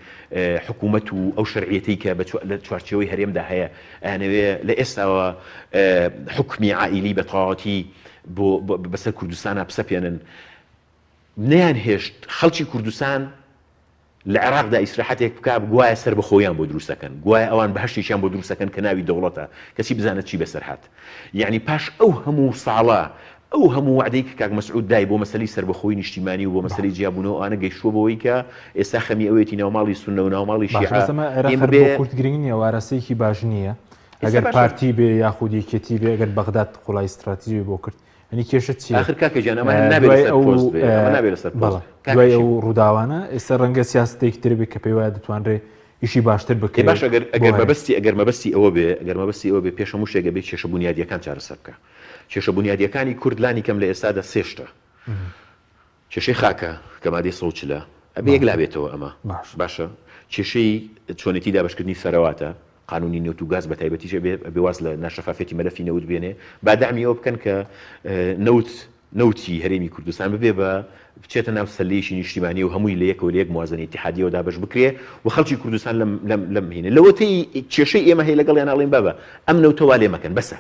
حکوومەت و ئەو شەرعیەتی کە لە چوارچەوەی هەرێمدا هەیە ئەیانەوێ لە ئێستاوە حکمی عائیلی بە تەواوەتی بەسەر کوردستانە بسەپێنن نەیان هێشت خەڵکی کوردستان لە عێراقدا ئیسراحەتێک بکە گوایە سەر بە خۆیان بۆ دروستەکەن گوایە ئەوان بەهشتێکیان بۆ دروستەکەن کە ناوی دەوڵەتە کەسی بزانێت چی بەسەر هات یعنی پاش ئەو هەموو ساڵە ئەو هەموو وعدەی کە کاک مەسعود دای بۆ مەسەلەی سەربەخۆیی نیشتیمانی و بۆ مەسەلەی جیابوونەوە ئەوانە گەیشتووە بەوەی کە ئێستا خەمی ئەوێتی ناوماڵی سوننە و ناوماڵی شیعە بۆ کورد گرنگ نییە وارەسەیەکی باش نییە ئەگەر پارتی بێ یاخود یەکێتی بێ ئەگەر بەغداد قوڵای استراتیژی بۆ کرد ئەنی کێشە چی آخر کاکە جان ئەمە نابێت لەسەر پۆست بێ ئەمە نابێت لەسەر پۆست دوای ئەو ڕووداوانە ئێستا ڕەنگە سیاستێکی تر بێت کە پێی وایە دەتوانرێ ئیشی باشتر بکرێت باش ئەگەر مەبەستی ئەوە بێ پێش هەموو شتێک بێت کێشە بنیادیەکان چارەسەر بکە کێشە بنیادیەکانی کوردلانی کەم لە ئێستادا سێشتە کێشەی خاکە کە مادەی 140 ئەبێ یەک لابێتەوە ئەمە باشە کێشەی چۆنێتی دابشکردنی سەرەواتە قانونی نەوت و گاز بە تایبەتیش بێ واز لە ناشەفافێتی مەلەفی نەوت بێنێ با دامی ئەوە بکەن کە نەوتی هەرێمی کوردستان ببێ بە بچێتە ناو سەلەیەکی نیشتیمانی و هەمووی لە یەکەوە لە یەک موازنەی اتحادیەوە دابش بکرێ و خەڵکی کوردستان لەم هینە لەوەتەی کێشەی ئێمە هەیە لەگەڵیان ئاڵێن بابە ئەم نەوتە وا لێ مەکەن بەسە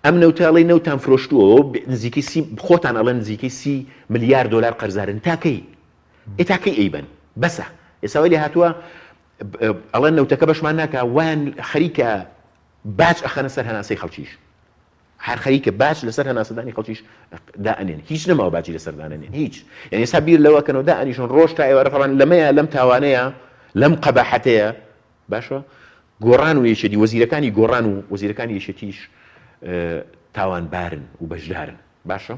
ئەم نەوتاڵی نەوتان فرۆشتووەوە نزیکەی خۆتان ئەڵێن نزیکەی 30 ملیار دلار قەرزارن تاکەی ئێتاکەی بەسە ئێساوای لێ هاتووە ئەڵێن نەوتەکە بەشمان ناکە وان خەریکە باج ئەخەنە سەر هەناسەی خەڵکیش هەر خەریکە باج لەسەر هەناسەدانی خەڵکیش دائنێن هیچ نەماوە باجی لەسەر دانێن هیچ یعنی ئێستا بیر لەوەکەنەوە دائنیشن ڕۆژ تا ئێوە ڕەفەڕەن لەمەیە لەم تاوانەیە لەم قەباحەتەیە باشە گۆڕان و یەشێتی وەزیرەکانی گۆڕان و وەزیرەکانی یەشێتیش تاوانبارن و بەشدارن باشە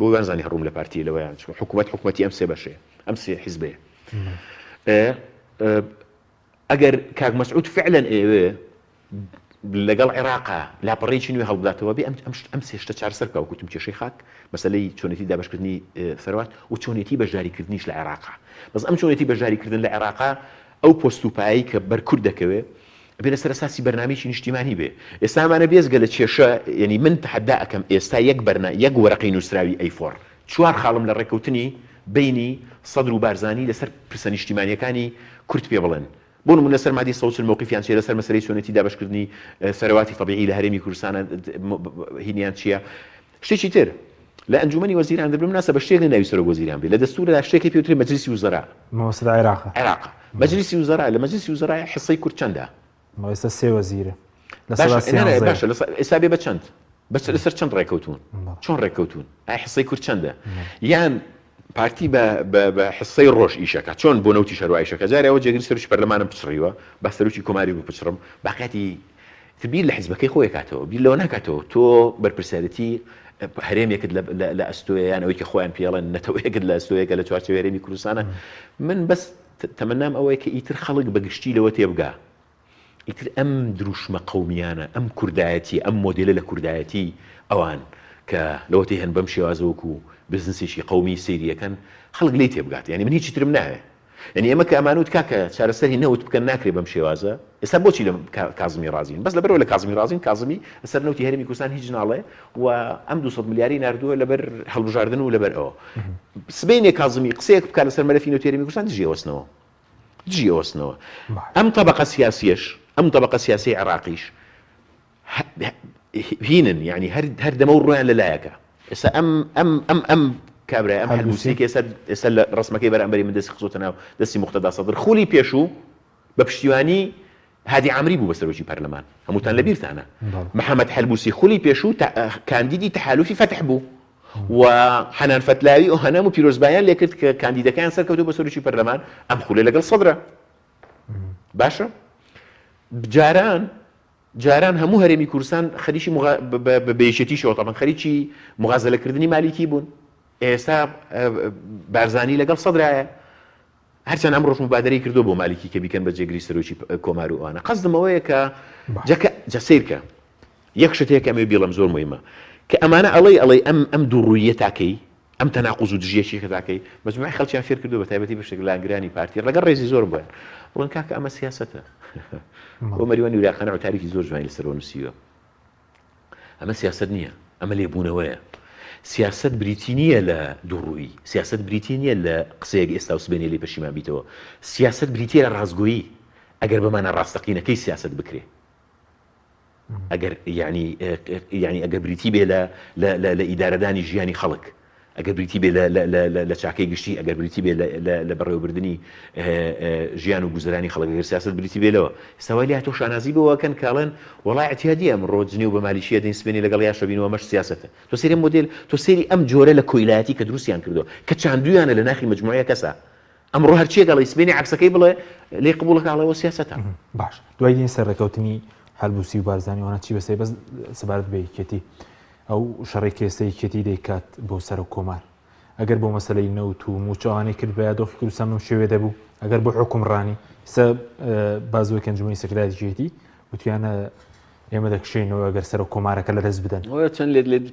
بۆ وانزانی هەڕوم لە پارتی لەوەیان حکوومەتی ئەم سێ بەشەیە ئەم سێ حیزبەیە ئەگەر کاک مەسعود فعلا ئێوێ لەگەڵ عێراقا لاپەڕێکی نوێ هەڵبداتەوە بێ ئەم سێشتە چارەسەر بکە وەکوتم کێشەی خاک مەسەلەی چۆنێتی دابشکردنی سەروات و چۆنێتی بەشداریکردنیش لە عێراقا بەس ئەم چۆنێتی بەشداریکردن لە عێراقا ئەو پۆست و پایی کە بەرکورد دەکەوێت بێ لەسەر ئەساسی بەرنامەیەکی نیشتیمانی بێ ئێستا ئەمانە بێزگە لە کێشە یعنی من تەحەدا ئەکەم ئێستا یەک وەرەقی نووسراوی ئەیفۆر 4 خاڵم لە ڕێکەوتنی بینی سەدر و بارزانی لەسەر پرسە نیشتیمانیەکانی کورد پێ بڵێن بۆ نمونە لەسەر مادەی 140 موقفیان چیە لەسەر مەسەلەی چۆنێتی دابشکردنی سەرەواتی طبیعی لە هەرێمی کوردستانە هینیان چییە شتێکی تر لە ئەنجومەنی وەزیران دەبێ مناسە بە شتێک ناوی سەرۆک وەزیران بێ لە دەستوردا شتێکی پێوترێ مەجلیسی وزەرا مەوەسەدا عێراق مەجلیسی وزەرا لە مەجلیسی وزەرای حسەی کورد چەندە ئێستا 3 وەزیرە باشە ئێستا بێ بە چەند لەسەر چەند ڕێکەوتون چۆن ڕێکەوتون ئای حسەی کورد چەندە یان پارتی بە حسەی ڕۆژ ئیشەکە چۆن بۆ نەوتی شەروای ئیشەکە جارێەوە جێگیری سەرۆکی پەرلەمانم پچڕیوە با سەرۆکی کۆماری بوو پچڕم باقیاتی بیر لە حیزبەکەی خۆی کاتەوە بیر لەوە ناکاتەوە تۆ بەرپرسیارەتی هەرێمێکت لە ئەستۆیان ئەوەی کە خۆیان پێڵێن نەتەوەیەکت لە ئەستۆیەکە لە چوارچێوەی هەرێمی کوردستانە من بەس تەمەنام ئەوەیە کە ئیتر خەڵک بەگشتی لەوە تێبگا ئیتر ئەم دروشمە قەومیانە ئەم کوردایەتی ئەم مۆدێلە لە کوردایەتی ئەوان کە لەوەتی هەن بەم شێوازەوەکو بزنسێکی قەومی سریەکەن خەڵک لی تێبگات یعنی من هیچی ترم ناوێ یعنی ئێمە کە ئەمانوت کاکە چارەسەری نەوت بکەن ناکرێ بەم شێوازە ئێستا بۆچی لە کازمی ڕازین بەس لەبەرەوە لە کازمی ڕازین کازمی لەسەر نەوتی هەرێمی کوردستان هیچ ناڵێ و ئەم 200 ملیاری ناردووە لەبەر هەڵبژاردن و لەبەر ئەوە سبەینێ کازمی قسەیەک بکات لەسەر مەلەفی نەوتی هەرێمی کوردستان دژی ئەوەستنەوە ئەم طبقە سیاسیەش ئەم طبقە سیاسی عێراقیش هینن یعنی هەر دەمە و ڕۆیان لەلایەکە ئێستا ئەم کابرای ئەم هەلبوسێکی ئێستا لە ڕسمەکەی بەرامبەری من دەستی خزۆتە ناو دەستی مقتەدا سەدر خولی پێشوو بە پشتیوانی هادی عامری بوو بە سەرۆکی پەرلەمان هەمووتان لە بیرتانە محەممەد هەلبوسی خولی پێشوو کاندیدی تەحالوفی فتح بوو و حەنان فەتلاوی ئەو هەنام و پیرۆزبایان لێکرد کە کاندیدەکان سەرکەوتو بە سەرۆکی پەرلەمان ئەم خولێ لەگەڵ سەدرە باشە جاران هەموو هەرێمی کوردستان خەریکی بەیەکێتی شەوە خەریکی مغازلەکردنی مالیکی بوون ئێستا بارزانی لەگەڵ سەدرایە هەرچەند ئەم ڕۆژ مبادرەی کردو بۆ مالیکی کە بیکەن بە جێگری سەرۆکی کۆمار و ئەوانە قەزدمەوەیە کە جەسیرکە یەک شتێک ئەمێ بیڵم زۆر مهمە کە ئەمانە ئەڵێ ئەم دووڕوویە تاکەی ئەم تەناقوز و دژیەکی کە تاکەی مەجموعی خەڵکیان فێر کردو بە تایبەتی بەشێک لە ئەنگرانی پارتی لەگەڵ ڕێزی زۆر بووە بڵێن کاکە ئەمە سیاسەتە بۆ مەریوانی ولاخانە عوتارێکی زۆر جوانی لەسەرەوە نووسیوە ئەمە سیاست نییە ئەمە لێبوونەوەیە سیاست بریتی نییە لە دووڕووی سیاست بریتی نییە لە قسەیەک ئێستا و سبێنێ لێ پەشیمان بیتەوە سیاست بریتە لە ڕازگۆیی ئەگەر بەمانە ڕاستەقینەکەی سیاست بکرێ ئەگەر یعنی ئەگەر بریتی بێ لە ئیدارەدانی ژیانی خەڵک ئەگەر بریتی بێ لە چاکەی گشتی ئەگەر بریتی بێ لە بەڕێوەبردننی ژیان و گوزەرانی خەڵک ئەگەر سیاست بریتی بێلەوە ساوای لە تۆ شانازی بەوەکەن کاڵێن وڵای ئەتیادی ئەم ڕۆجنی و بە مالیشیە دەین سبێنی لەگەڵ یا شەبینەوە مەش سیاسەتە تۆ سێری مۆدل تۆ سێری ئەم جۆرە لە کۆیلایەتی کە دروستیان کردو کە چاندویانە لە ناخی مجموعەیە کەسە ئەمڕۆ هەرچیە گەڵی سبێنی عکسەکەی بڵێ لێ قبولەکەڵەوە سیاسەتە باش دوای دین سەرڕێکەوتنی هەلبوسی و بارزانانی وانە چی بەسەی بەس سەبارەت بە یەکێتی ئەو شەڕێک کێسەی یەکێتی دەیکات بۆ سەر و کۆمار ئەگەر بۆ مەسەلەی نەوت و موچەوانی کرد بە یادۆخی کوردستان و شێوێ دەبوو ئەگەر بۆ حکومڕانی سە بازوەکە ئەنجومەنی سەکرایەتیەتی وتیانە ئێمە دەکشینەوە ئەگەر سەر و کۆمارەکە لە دەست بدەن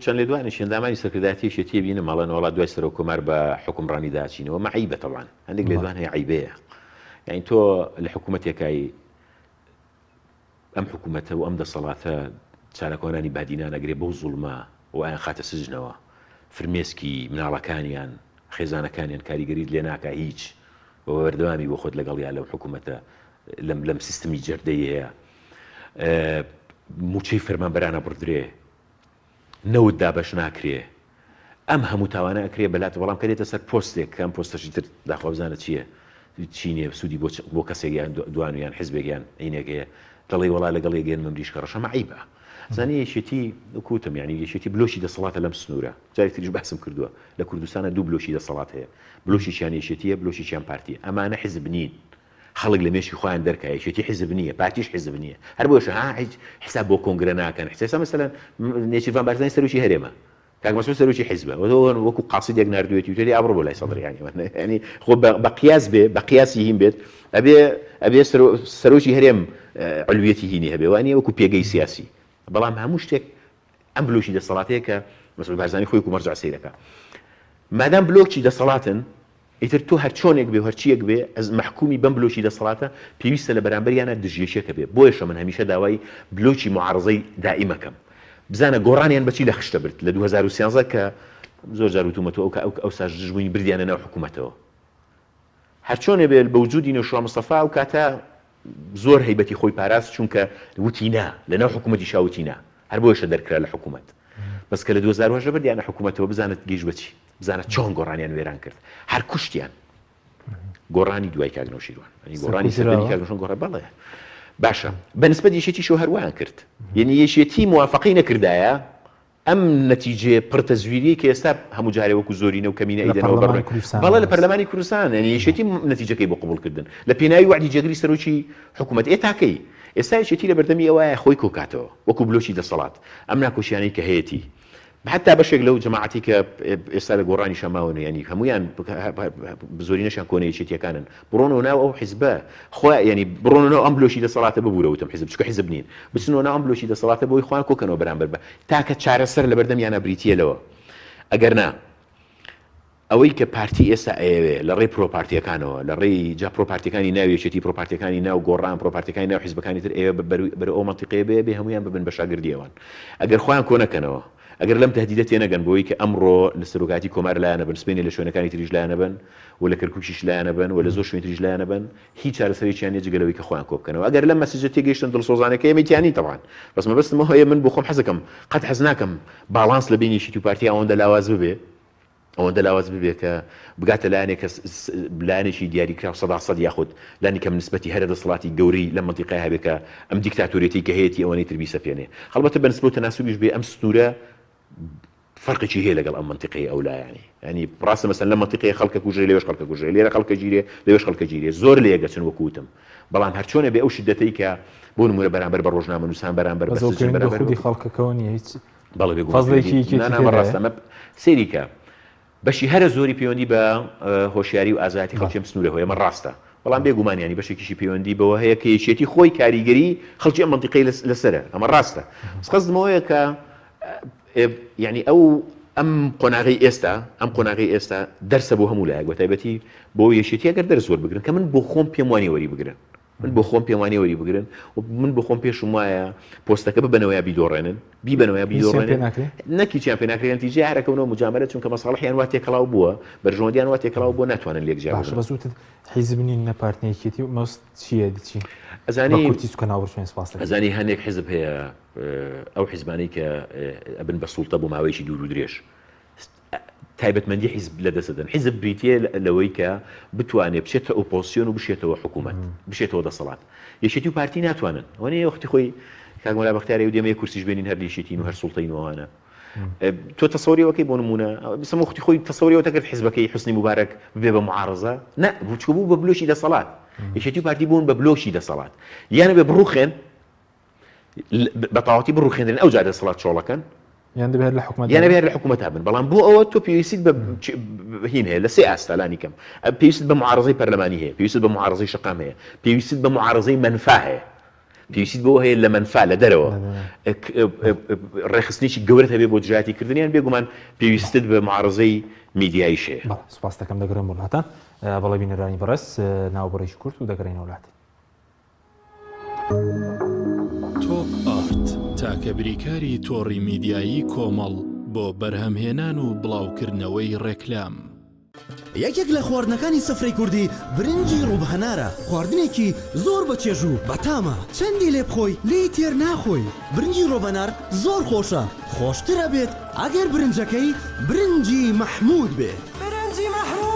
چەند لێدوانی شێندامانی سەکردایەتی شێتی بینە ماڵەن وڵات دوای سەر و کۆمار بە حکومڕانی داچینەوە مەعیبە تەڵان هەندێک لێدوان هەیە عیبەیە یعنی تۆ لە حکوومەتێکایی ئەم حکوومەتە و ئەم دەسەڵاتە چارەکۆنانی بادینان ئەگرێ بەو زوڵمە و ئایان خاتە سژنەوە فرمێسکی مناڵەکانیان خێزانەکانیان کاریگەریت لێ ناکە هیچ بە بەردەوامی بۆ خۆت لەگەڵیان لەم حکوومەتە لەم سیستمی جەردەی هەیە موچەی فەرمانبەرانە بڕدرێ نەوت دابەش ناکرێ ئەم هەموو تاوانە ئەکرێ بەلات بەڵام کە دێتە سەر پۆستێک کەم پۆستەشی تر داخوا بزانە چییە چینێ سوودی بۆ کەسێکیان دوانویان حزبێکیان عینێکەیە دەڵێ وڵا لەگەڵ یەگەن مەمریشکە ڕەشەمە عیبە زانی یەشێتی کوتم یعنی یەشێتی بلۆشی دەسەڵاتە لەم سنوورە جاری تریش بەحسم کردووە لە کوردستانە دوو بلۆشی دەسەڵات هەیە بلۆشییان یەشێتیە بلۆشییان پارتیە ئەمانە حیزب نین خەڵک لە مێشی خۆیان دەرکە یەشێتی حیزب نییە پارتیش حیزب نییە هەر بۆشە هیچ حساب بۆ کۆنگرە ناکەن حسێسا مەسەلەن نێچیروان بارزانی سەرۆکی هەرێمە کاک مەسعود سەرۆکی حیزبە وەکو قاسیدێک ناردوێتی وتێری ئابڕۆ بۆ لای سەدر ینی خۆ بە قیاس بێ بە قیاسی هین بێت ئەبێ سەرۆکی هەرێم علویەتی هینی هەبێ وانە وەکو پێگەی سیاسی بەڵام هەموو شتێک ئەم بلۆکی دەسەڵاتەیە کە مەسعود بارزانی خۆی و مەرجع سەیرەکە مادام بلۆکی دەسەڵاتن ئیتر تۆ هەر چۆنێک بێ هەرچیەک بێ ئەس محکومی بەم بلۆکی دەسەڵاتە پێویستە لە بەرامبەریانە دژیەشێکە بێ بۆیشە من هەمیشە داوای بلۆکی معارزەی دائیمەکەم بزانە گۆڕانیان بەچی لە خشتە برد لە 2013 کە زۆر جار وتومەتەوە ئەو ساژ دژبوونی بردیانە ناو حکوومەتەوە هەر چۆنێ بێ بە وجودی نەوشوا مستەفا و کاتە زۆر هەیبەتی خۆی پاراست چونکە وتینا لەناو حکوومەتی شاوتینا هەر بۆیشە دەرکرا لە حکوومەت بەس کە لە 2010 بردیانە حکوومەتەوە بزانێت گەیشت بەچی بزانێت چۆن گۆڕانیان وێران کرد هەر کوشتیان گۆڕانی دوای کاک نەوشیروان گۆڕانی سەردەمی کاک نەوشیروان گۆڕە بەڵێ باشە بەنسبەت یەشێتی شۆ هەروایان کرد یعنی یەشێتی موافقی نەکردایە ئەم نەتیجێ پڕتەزویری کە ئێستا هەموو جارێ وەکو زۆرینە و کەمینە ئیدەنەوە بەڵێ لە پەرلەمانی کوردستان یعنی یەشێتی نەتیجەکەی بۆ قبولکردن لە پێناوی وعدی جێگری سەرۆکی حکوومەت تاکەی ئێستا یەشێتی لە بەردەمی ئەوەیە خۆی کۆکاتەوە وەکو بلۆکی دەسەڵات ئەم ناکۆشیانەی کە هەیەی حتى بەشێک لەو جەماعەتی کە ئێستا لە گۆڕانی شەماون ینی هەمویان بزۆرینەشان کۆنەیەکێتیەکانن بڕۆنەوە ناو ئەو حیزبە خۆیان ینی بڕۆنەوە ئەم بلۆشی دەسەڵاتە ببوورەوەتم حیزب چکە حیزب نین بچنەوە ناو ئەم بلۆشی دەسەڵاتە بۆی خۆیان کۆکەنەوە بەرامبەر بە تاکە چارەسەر لە بەردەم یانە بریتیەلەوە ئەگەر نا ئەوەی کە پارتی ئێستا ئەوێ لە ڕێی پرۆپارتیەکانەوە لە ڕێی جا پرۆپارتیەکانی ناوێچێتی پرۆپارتیەکانی ناو گۆڕان پرۆپارتیەکانی ناو حیزبەکانی تر ئێوە بەر ئەو مەنتیقەیە بێ هەمویان ببن بە شاگردیەوەن ئەگەر خۆیان کۆنەکەنەوە ئەگەر لەم تهدیدە تێنەگەن بۆی کە ئەمڕۆ لە سەرۆکاتی کۆمار لایەنە بن سپێنی لە شوێنەکانی تریش لایەنە بن و لە کەرکووکیش لایەنە بن و لە زۆر شوێن تریش لایەنە بن هیچ چارەسەرێکیان نیە جگەلەوەی کە خۆیان کۆ بکەنەوە ئەگەر لەم مەسیجە تێگەیشتن دڵسۆزانەکە ئێمەتیانی تەواان بەس مەبەستمە هەیە من بۆ خۆم حەزەکەم قەت حەز ناکەم باڵانس لە بینیشی تو پارتی ئەوەندە لاواز ببێ ئەوەندە لاواز ببێ کە بگاتە لایەنێک کە لایەنێکی دیاریکرا سەد یاخود لانی کەم نسبەتی هەرە دەسەڵاتی گەورەی لە مەنتیقای هەبێ کە ئەم دیکتاتۆریەتی کە هەیەی ئەوەی تر بیسەپێنێ هەڵبەتە بە نسبەت تەناسوبیش بێ ئەم سنوورە فرقێکی هەیە لەگەڵ ئەم منتیقەیە ئەو لایەنی ینی ڕاستە مەسەن لە منتیقەیە خەڵکە کوژێ لێوەش خەڵکە کوژێ لێرە خەڵکە گیرێ لێوەش خەڵکە گیرێ زۆر لێگەچن وەکوتم بەڵام هەر چۆنە بێ ئەو شدەتەی کە بۆ نمونە بەرامبەر بە ڕۆژنامە نووسان بەرامبەر بە سەرچین بەرامبەر خودی خەڵکەکەەوە نیە هیچ بەڵێ فەزڵێکی ڕاستە سێریکە بەشی هەرە زۆری پەیوەندی بە هۆشیاری و ئازادی خەڵکی ئەم سنوورە هەیە ئەمە ڕاستە بەڵام بێگومانیانی بەشێکیشی پەیوەندی بەوە هەیە کە یەکێتی خۆی کاریگەری خەڵکی ئەم منتیقەی لەسەرە ئەمە ڕاستە قەزمەوەیە کە یعنی ئەم قۆناغی ئێستا دەرسە بۆ هەموو لایەک بە تایبەتی بۆ یەکێتی ئەگەر دەرس زۆر بگرن کە من بۆ خۆم پێم وانی وەری بگرن من بۆ خۆم پێوانی وەری بگرن و من بۆ خۆم پێشم وایە پۆستەکە ببنەوەی بیدۆڕێنن بیبنەوەی بیدۆڕێنن نەکییان پێ ناکرێن تیجی هەرەکەونەوە مجاملە چونکە مەساڵحیان وا تێکەڵاو بووە بەرژۆندیان وا تێکەڵاو بۆ ناتوانن لێک جیاوازن بەزووتت حیزب نین نە پارتنەیەکێتی و مەست چییە دیچی ئەزانی کورتی سوکە ناوەڕشوێن سپاس ئەزانی هەندێک حیزب هەیە ئەو حیزبانەی کە ئەبن بە سوڵتە بۆ ماوەیەکی دوور و درێژ تایبەتمەندی حیزب لەدەستدەن حیزب بریتە لەوەی کە بتوانێت بچێتە ئۆپۆسیۆن و بشێتەوە حکوومەت بشێتەوە دەسەڵات یەکێتی و پارتی ناتوانن وانەیە وەختی خۆی کاگمەلا بەختیاری و دێمە کورسیش بێنین هەر لیشێتین و هەر سوڵتەینەوەوانە تۆ تەسەوریەوەکەی بۆ نمونە بسم وەختی خۆی تەسەوریەوە تەکرد حیزبەکەی حوسنی مبارەک ببێ بە معارەزە نە بچکە بوو بە بلۆشی دەسەڵات یەکێتی و پارتی بوون بە بلۆشی دەسەڵات یانە بێ بڕوخێن بە تەواوەتی بڕوخێنن ئەو جارە دەسەڵات چۆڵەکەن یان دەبێت لە حکوومەت یانە بێت لە حکوومەت بن بەڵام بۆ ئەوە تۆ پێویستیت بە هین هەیە لە سێ ئاستالانی کەم پێویست بە معارەزەی پەرلەمانی هەیە پێویست بە معارەزەی شەقام هەیە پێویست بە معارەزەی منفا هەیە پێویست بەوە هەیە لە منفا لە دەرەوە ڕێخستنیی گەورەت هەبێ بۆ دژاتی کردنیان بێگومان پێویستت بە معارەزەی میدیایی شەیە سپاس دەکەم دەگەڕێم وڵاتان بەڵێ بینەرانی بەڕێز ناوبەڕێکی کورت و دەگەڕێنە وڵات تۆپ ئارت تاکە بریکاری تۆڕی میدیایی کۆمەڵ بۆ بەرهەمهێنان و بڵاوکردنەوەی ڕێکلام یەکێک لە خواردنەکانی سەفرەی کوردی برنجی ڕووبهەنارە خواردنێکی زۆر بەچێژوو بەتامە چەندی لێ بخۆی لی تێر ناخۆی برنجی ڕۆبەنار زۆر خۆشە خۆشترە بێت ئەگەر برنجەکەی برنجی مەحموود بێت برنجی مەحموود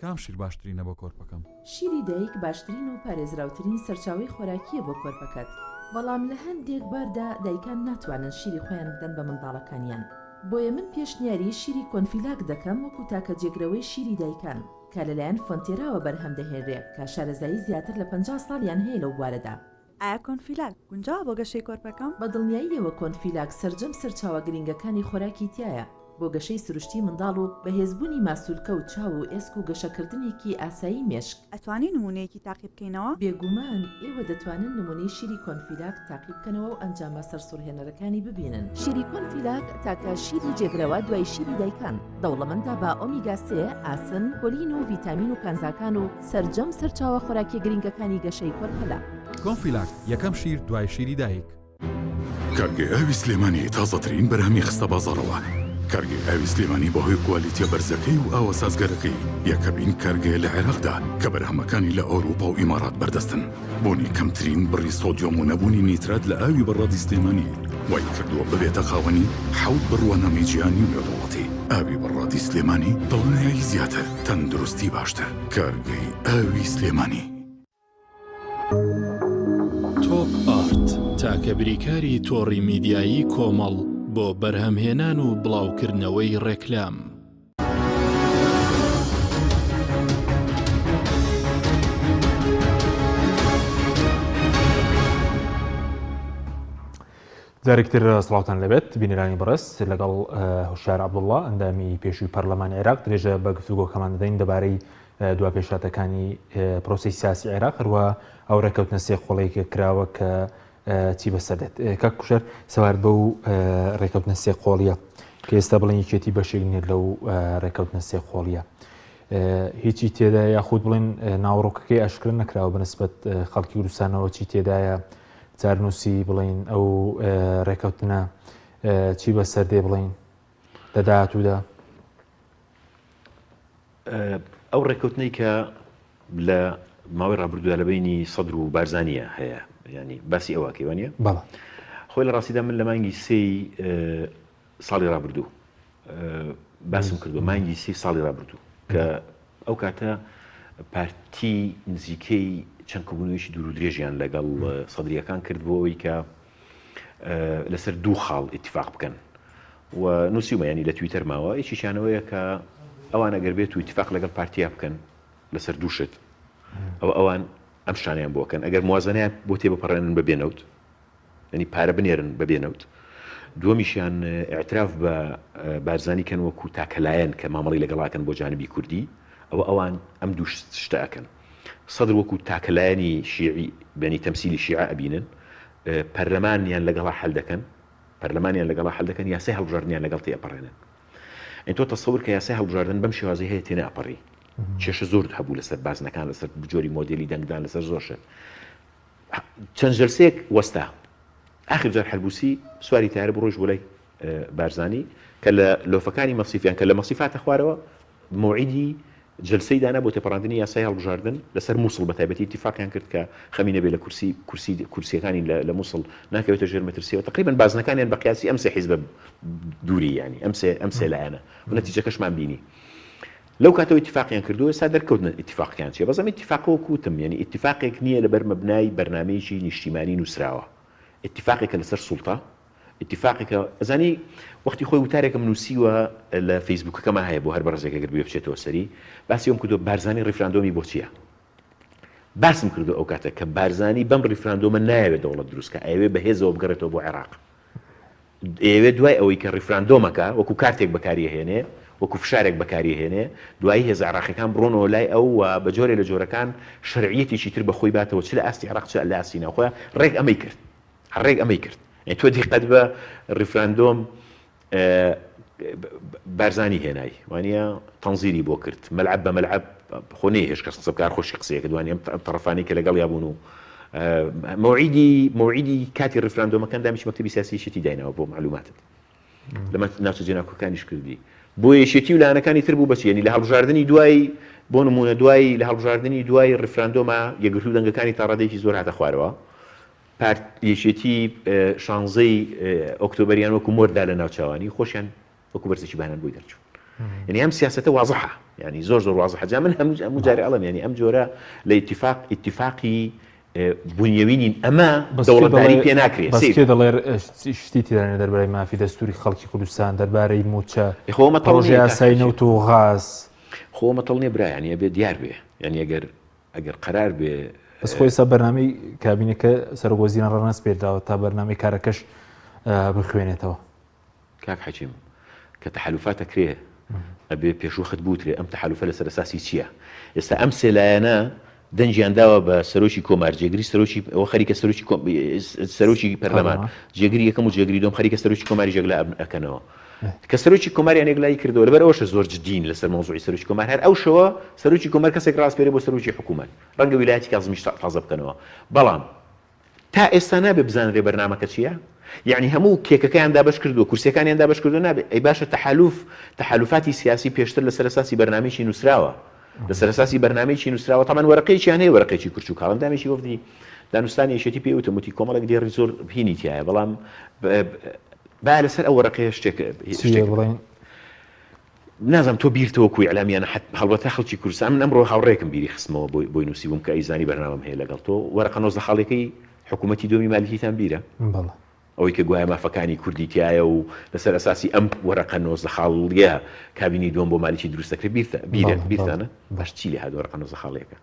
کام شیر باشترینە بۆ کۆرپەکەم شیری دایک باشترین و پارێزراوترین سەرچاوی خۆراکیە بۆ کۆرپەکەت بەڵام لە هەندێک باردا دایکان ناتوانن شیری خۆیان بدەن بە منداڵەکانیان بۆیە من پێشنیاری شیری کۆنفیلاک دەکەم وەکو تاکە جێگرەوەی شیری دایکان کە لەلایەن فۆنتێراوە بەرهەم دەهێنرێ کە شارەزایی زیاتر لە 50 ساڵیان هەیە لەو بوارەدا ئایا کۆنفیلاک گونجاوە بۆ گەشەی کۆرپەکەم بە دڵنیاییەوە کۆنفیلاک سەرجەم سەرچاوە گرنگەکانی خۆراکی تایە بۆ گەشەی سروشتی منداڵ و بەهێزبوونی ماسوولکە و چاو و ئێسک و گەشەکردنێکی ئاسایی مێشک ئەتوانی نمونەیەکی تاقی بکەینەوە بێگومان ئێوە دەتوانن نمونەی شیری کۆنفیلاک تاقی بکەنەوە و ئەنجامە سەرسوورهێنەرەکانی ببینن شیری کۆنفیلاک تاکە شیری جێگرەوە دوای شیری دایکان دەوڵەمەندە بە ئۆمیگا 3 ئاسن کۆلین و ڤیتامین و کانزاکان و سەرجەم سەرچاوە خۆراکی گرنگەکانی گەشەی کۆرپەلا کۆنفیلاک یەکەم شیر دوای شیری دایک کارگەی ئاوی سلێمانی تازەترین بەرهەمی خستە بازاڕەوە کارگەی ئاوی سلێمانی بەهۆی کوالیتیە بەرزەکەی و ئاوە سازگەرەکەی یەکەمین کارگەیە لە عێراقدا کە بەرهەمەکانی لە ئەوروپا و ئیمارات بەردەستن بۆنی کەمترین بڕی سۆدیۆم و نەبوونی نیترات لە ئاوی بەڕادی سلێمانی وای کردووە ببێتە خاوەنی حەوت بڕوانەمی جیهانی و نێودەوڵەتی ئاوی بەڕادی سلێمانی دڵنیایی زیاتر تەندروستی باشتر کارگەی ئاوی سلێمانی تۆپ ئارت تاکە بریکاری تۆڕی میدیایی کۆمەڵ بۆ بەرهەمهێنان و بڵاوکردنەوەی ڕێکلام جارێکتر سڵاوتان لەبێت بینەرانی بەڕست لەگەڵ هوشار عەبدوڵڵا ئەندامی پێشووی پەرلەمانی عێراق درێژە بە گفتوگۆکەمان دەدەین دەبارەی دواپێشاتەکانی پرۆسەی سیاسی عێراق هەروە ئەو ڕێکەوتنە سێ خۆڵەیەکە کراوە کە چی بەسەردێت کاک کوشەر سەوار بە و ڕێکەوتنە سێ خۆڵیە کە ئێستا بڵێن یەکێتی بەشێک نیت لەو ڕێکەوتنە سێ خۆڵیە هیچی تێدا یاخود بڵێن ناوڕۆکەکەی ئاشکرا نەکراوە بەنسبەت خەڵکی کوردستانەوە چی تێدایە جارنووسی بڵین ئەو ڕێکەوتنە چی بەسەردێ بڵین لە داهاتوودا ئەو ڕێکەوتنەی کە لە ماوەی ڕابردوودا لە بینی سەدر و بارزانیە هەیە ینی باسی ئەوە کەوانە بەڵێ خۆی لە ڕاستیدا من لە مانگی سێی ساڵی ڕابردوو باسم کردو مانگی سێ ساڵی ڕابردوو کە ئەو کاتە پارتی نزیکەی چەند کۆبوونەوەیشی دوور و درێژیان لەگەڵ سەدریەکان کرد بۆ ئەوەی کە لەسەر دوو خاڵ ئیتیفاق بکەن و نووسیمە ینی لە تویتەر ماوە یەکیشانەوەیە کە ئەوان ئەگەر بێت و ئیتیفاق لەگەڵ پارتیا بکەن لەسەر دووشت ئەوان ئەم شتانیان بۆکەن ئەگەر موازنەیان بۆ تێبپەڕێنن بەبێنەوت ینی پارە بنێرن بەبێنەوت دووەمیشیان ئاعتراف بە بارزانی کەن وەکو تاکەلایەن کە مامەڵی لەگەڵاکەن بۆ جانبی کوردی ئەوان ئەم دوو شتەکەن سەدر وەکو تاکەلایەنی شیعی بەنی تەمسیلی شیعە ئەبینن پەرلەمانیان لەگەڵا حەل دەکەن یاسای هەڵبژاردنیان لەگەڵ تێپەڕێنن ئەین تۆ تەسەور کە یاسای هەڵبژاردن بەم شێوازی هەیە تێنە ئەپەڕی کێشە زۆر هەبوو لەسەر بازنەکان لەسەر جۆری مۆدێلی دەنگدان لەسەر زۆرشە چەند جەلسەیەک وەستا آخر جار حەلبوسی سواری تارە بڕۆژ بۆ لای بارزانی کە لە لۆفەکانی مەسیفیان کە لە مەسیفاتە خوارەوە موعیدی جلسەی دانا بۆ تێپەڕاندنی یاسای هەڵبژاردن لەسەر مووسڵ بە تایبەتی اتفاقیان کرد کە خەمینە بێ لە کورسیەکانی لە مووسڵ ناکەوێتە ژێر مەترسیەوە تقریبا بازنەکانیان بە قیاسی ئەم سێ حیزب دووری ینی ئەم سێ لایەنە و نەتیجەکەشمان بینی لەو کاتەوە اتفاقیان کردو ئێستا دەرکەوتن اتفاقیان چێ بەزەم اتفاقەوە کوتم ینی اتفاقێک نییە لەبەر مەبنای بەرنامەیەکی نیشتیمانی نووسراوە اتفاقێکە لەسەر سوڵتە اتفاقێکە ئەزانی وەختی خۆی وتارێکم نووسیوە لە فەیسبوکەکەمان هەیە بۆ هەر بەڕێزێک ئەگەر بێ بچێتەوە سەری باسی ئەوم کردو بارزانی ڕیفراندۆمی بۆ چییە باسم کردو ئەو کاتە کە بارزانی بەم ڕیفراندۆمە نایەوێت دەوڵەت دروستکە ئەوێ بەهێزەوە بگەڕێتەوە بۆ عێراق ئێوێ دوای ئەوەی کە ڕیفراندۆمەکە وەکو کارتێک بەکاریهێنێ وەکو فشارێک بەکاریهێنێ دوایی هێز عێراقیەکان بڕۆنەوە لای ئەو و بە جۆرێ لە جۆرەکان شەرعیەتێکی تر بەخۆی باتەوە چ لە ئاستی عێراق چ لە ئاستی ناوخۆیان ڕێک ئەمەی کرد تۆ دیقەت بە ڕیفراندۆم بارزانی هێنای وانە تەنزیری بۆ کرد مەلعب بە مەلعب خۆنەی هێش کەس قسە بکار خۆشی قسەیەکە دوانی ئەم تەرەفانی کە لەگەڵ یابوون و موعیدی کاتی ڕیفراندۆمەکان دامیش مەکتەبی سیاسی شتی داینەوە بۆ معلوماتت لەمە ناوچە جێناکۆکانیش کردی بۆ یەشێتی و لایەنەکانی تر بوو بەچی ینی لە هەڵبژاردننی دوای بۆ نمونە دوای لە هەڵبژاردننی دوای ڕیفراندۆمە یەکگرتوو دەنگەکانی تا ڕادێکی زۆر هاتە خوارەوە یەشێتی شانزەی ئۆکتۆبەریان وەکو مۆردا لە ناوچوانی خۆشیان وەکو بەرزێکی بانان بووی دەرچوون ینی ئەم سیاسەتە وازەحە ینی زۆر وازەحە جا من هەموو جارێ ئەڵەم ینی ئەم جۆرە لە ئیتیفاقی بنیەوینین ئەمە دەوڵەتداری پێ ناکرێت دەڵێر شتی تێدانێت دەربارەی مافی دەستوری خەڵکی کوردستان دەربارەی موچە پڕۆژە یاسای نەوت و غاز خۆمە تەڵ نێ برا ینی ئەبێ دیار بێ ینی ئەگەر قەرار بێ بەس خۆی سا بەرنامەی کابینەکە سەرۆکوەزیران ڕەنەس پێداوە تا بەرنامەی کارەکەش بخوێنێتەوە کاک حەکیم کە تەحالوفات ئەکرێ ئەبێ پێشوخت بوترێ ئەم تەحالوفە لەسەر ئەساسی چییە ئێستا ئەم سێ لایەنە دەنجیان داوە بە سەرۆکی کۆمار جێگری ئەوە خەریکە سەرۆکی پەرلەمان جێگری یەکەم و جێگری دۆم خەریکە سەرۆکی کۆماری جێگلا ئەکەنەوە کە سەرۆکی کۆماریان یەکلایی کردەوە لەبەر ئەوەشە زۆر جدین لەسەر مۆزوعی سەرۆکی کۆمار هەر ئەو شەوە سەرۆکی کۆمار کەسێک ڕاستپێرێ بۆ سەرۆکی حکوومەت ڕەنگە ویلایەتی کازمیش تازە بکەنەوە بەڵام تا ئێستا نابێ بزانرێ بەرنامەکە چییە یعنی هەموو کێکەکەیان دابش کردووە کورسەکانیان دابش کردو نابێت ئەی باشە تەحالوفاتی سیاسی پێشتر لەسەر ئەساسی بەرنامەیەکی نووسراوە لەسەر ئەساسی بەرنامەیەکی نووسراوە تەمان وەرەقەیەکیان هەیە وەرەقەیەکی کورچ و کاڵم دامێکی وەفدی دانوستانی یەشێتی پێوتم وتی کۆمەڵێک دیێڕی زۆر بینی تایە بەڵام با لەسەر ئەو وەرەقەیە شتێک نازم تۆ بیرتەوە کوی ئەلامیانە هەڵبەتە خەڵکی کوردستان من ئەمڕۆ هاوڕێکم بیری خستمەوە بۆی نووسی بووم کە ئەیزانی بەرنامەم هەیە لەگەڵ تۆ وەرەقە 19 خاڵێکەی حکوومەتی دۆمی مالیکیتان بیرە ئەوەی کە گوایە مافەکانی کوردی تایە و لەسەر ئەساسی ئەم وەرەقە 19 خاڵیە کابینی دۆم بۆ مالیکی دروستەکرێت بیرتانە باش چی لێ هات وەرەقە 19 خاڵەکە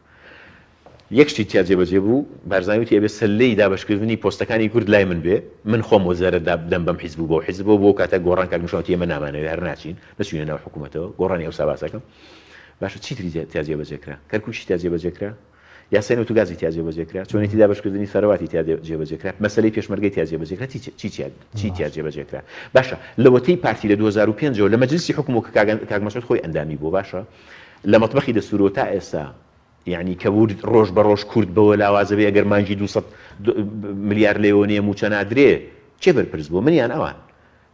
یەکشتی تیا جێبەجێ بوو بارزانانی وتی ئەبێ سەلەی دابەشکردنی پۆستەکانی کورد لای من بێ من خۆم وەزارە دەم بەم حیزب بوو بۆ حیزب بۆ کاتە گۆڕان کاگنشاوتی ئێمە نامانەوێت هەر ناچین نەچوینە ناو حکوومەتەوە گۆڕانی ئەو ساباسەکەم باشە چیتری تا جێبەجێکرا کەرکووکی تا جێبەجێکرا یاسای نەوتوگازی تا جێبەجێکرا چۆنێتی دابەشکردنی سەرواتی تا جێبەجێکرا مەسەلەی پێشمەرگەی تا جێبەجێکرا چی تا جێبەجێکرا باشە لەوەتەی پارتی لە 2005 لە مەجلیسی حکوومەت کاک مەسعود خۆی ئەندامی بۆ باشە لە مەطبەخی دەستورەوە تا ئێستا یعنی کەبور ڕۆژ بە ڕۆژ کورد بەوە لاوازە بێ ئەگەر مانگی 200 میلیارد لێوەنیە موچە نادرێ چێ بەرپرس بوو منیان ئەوان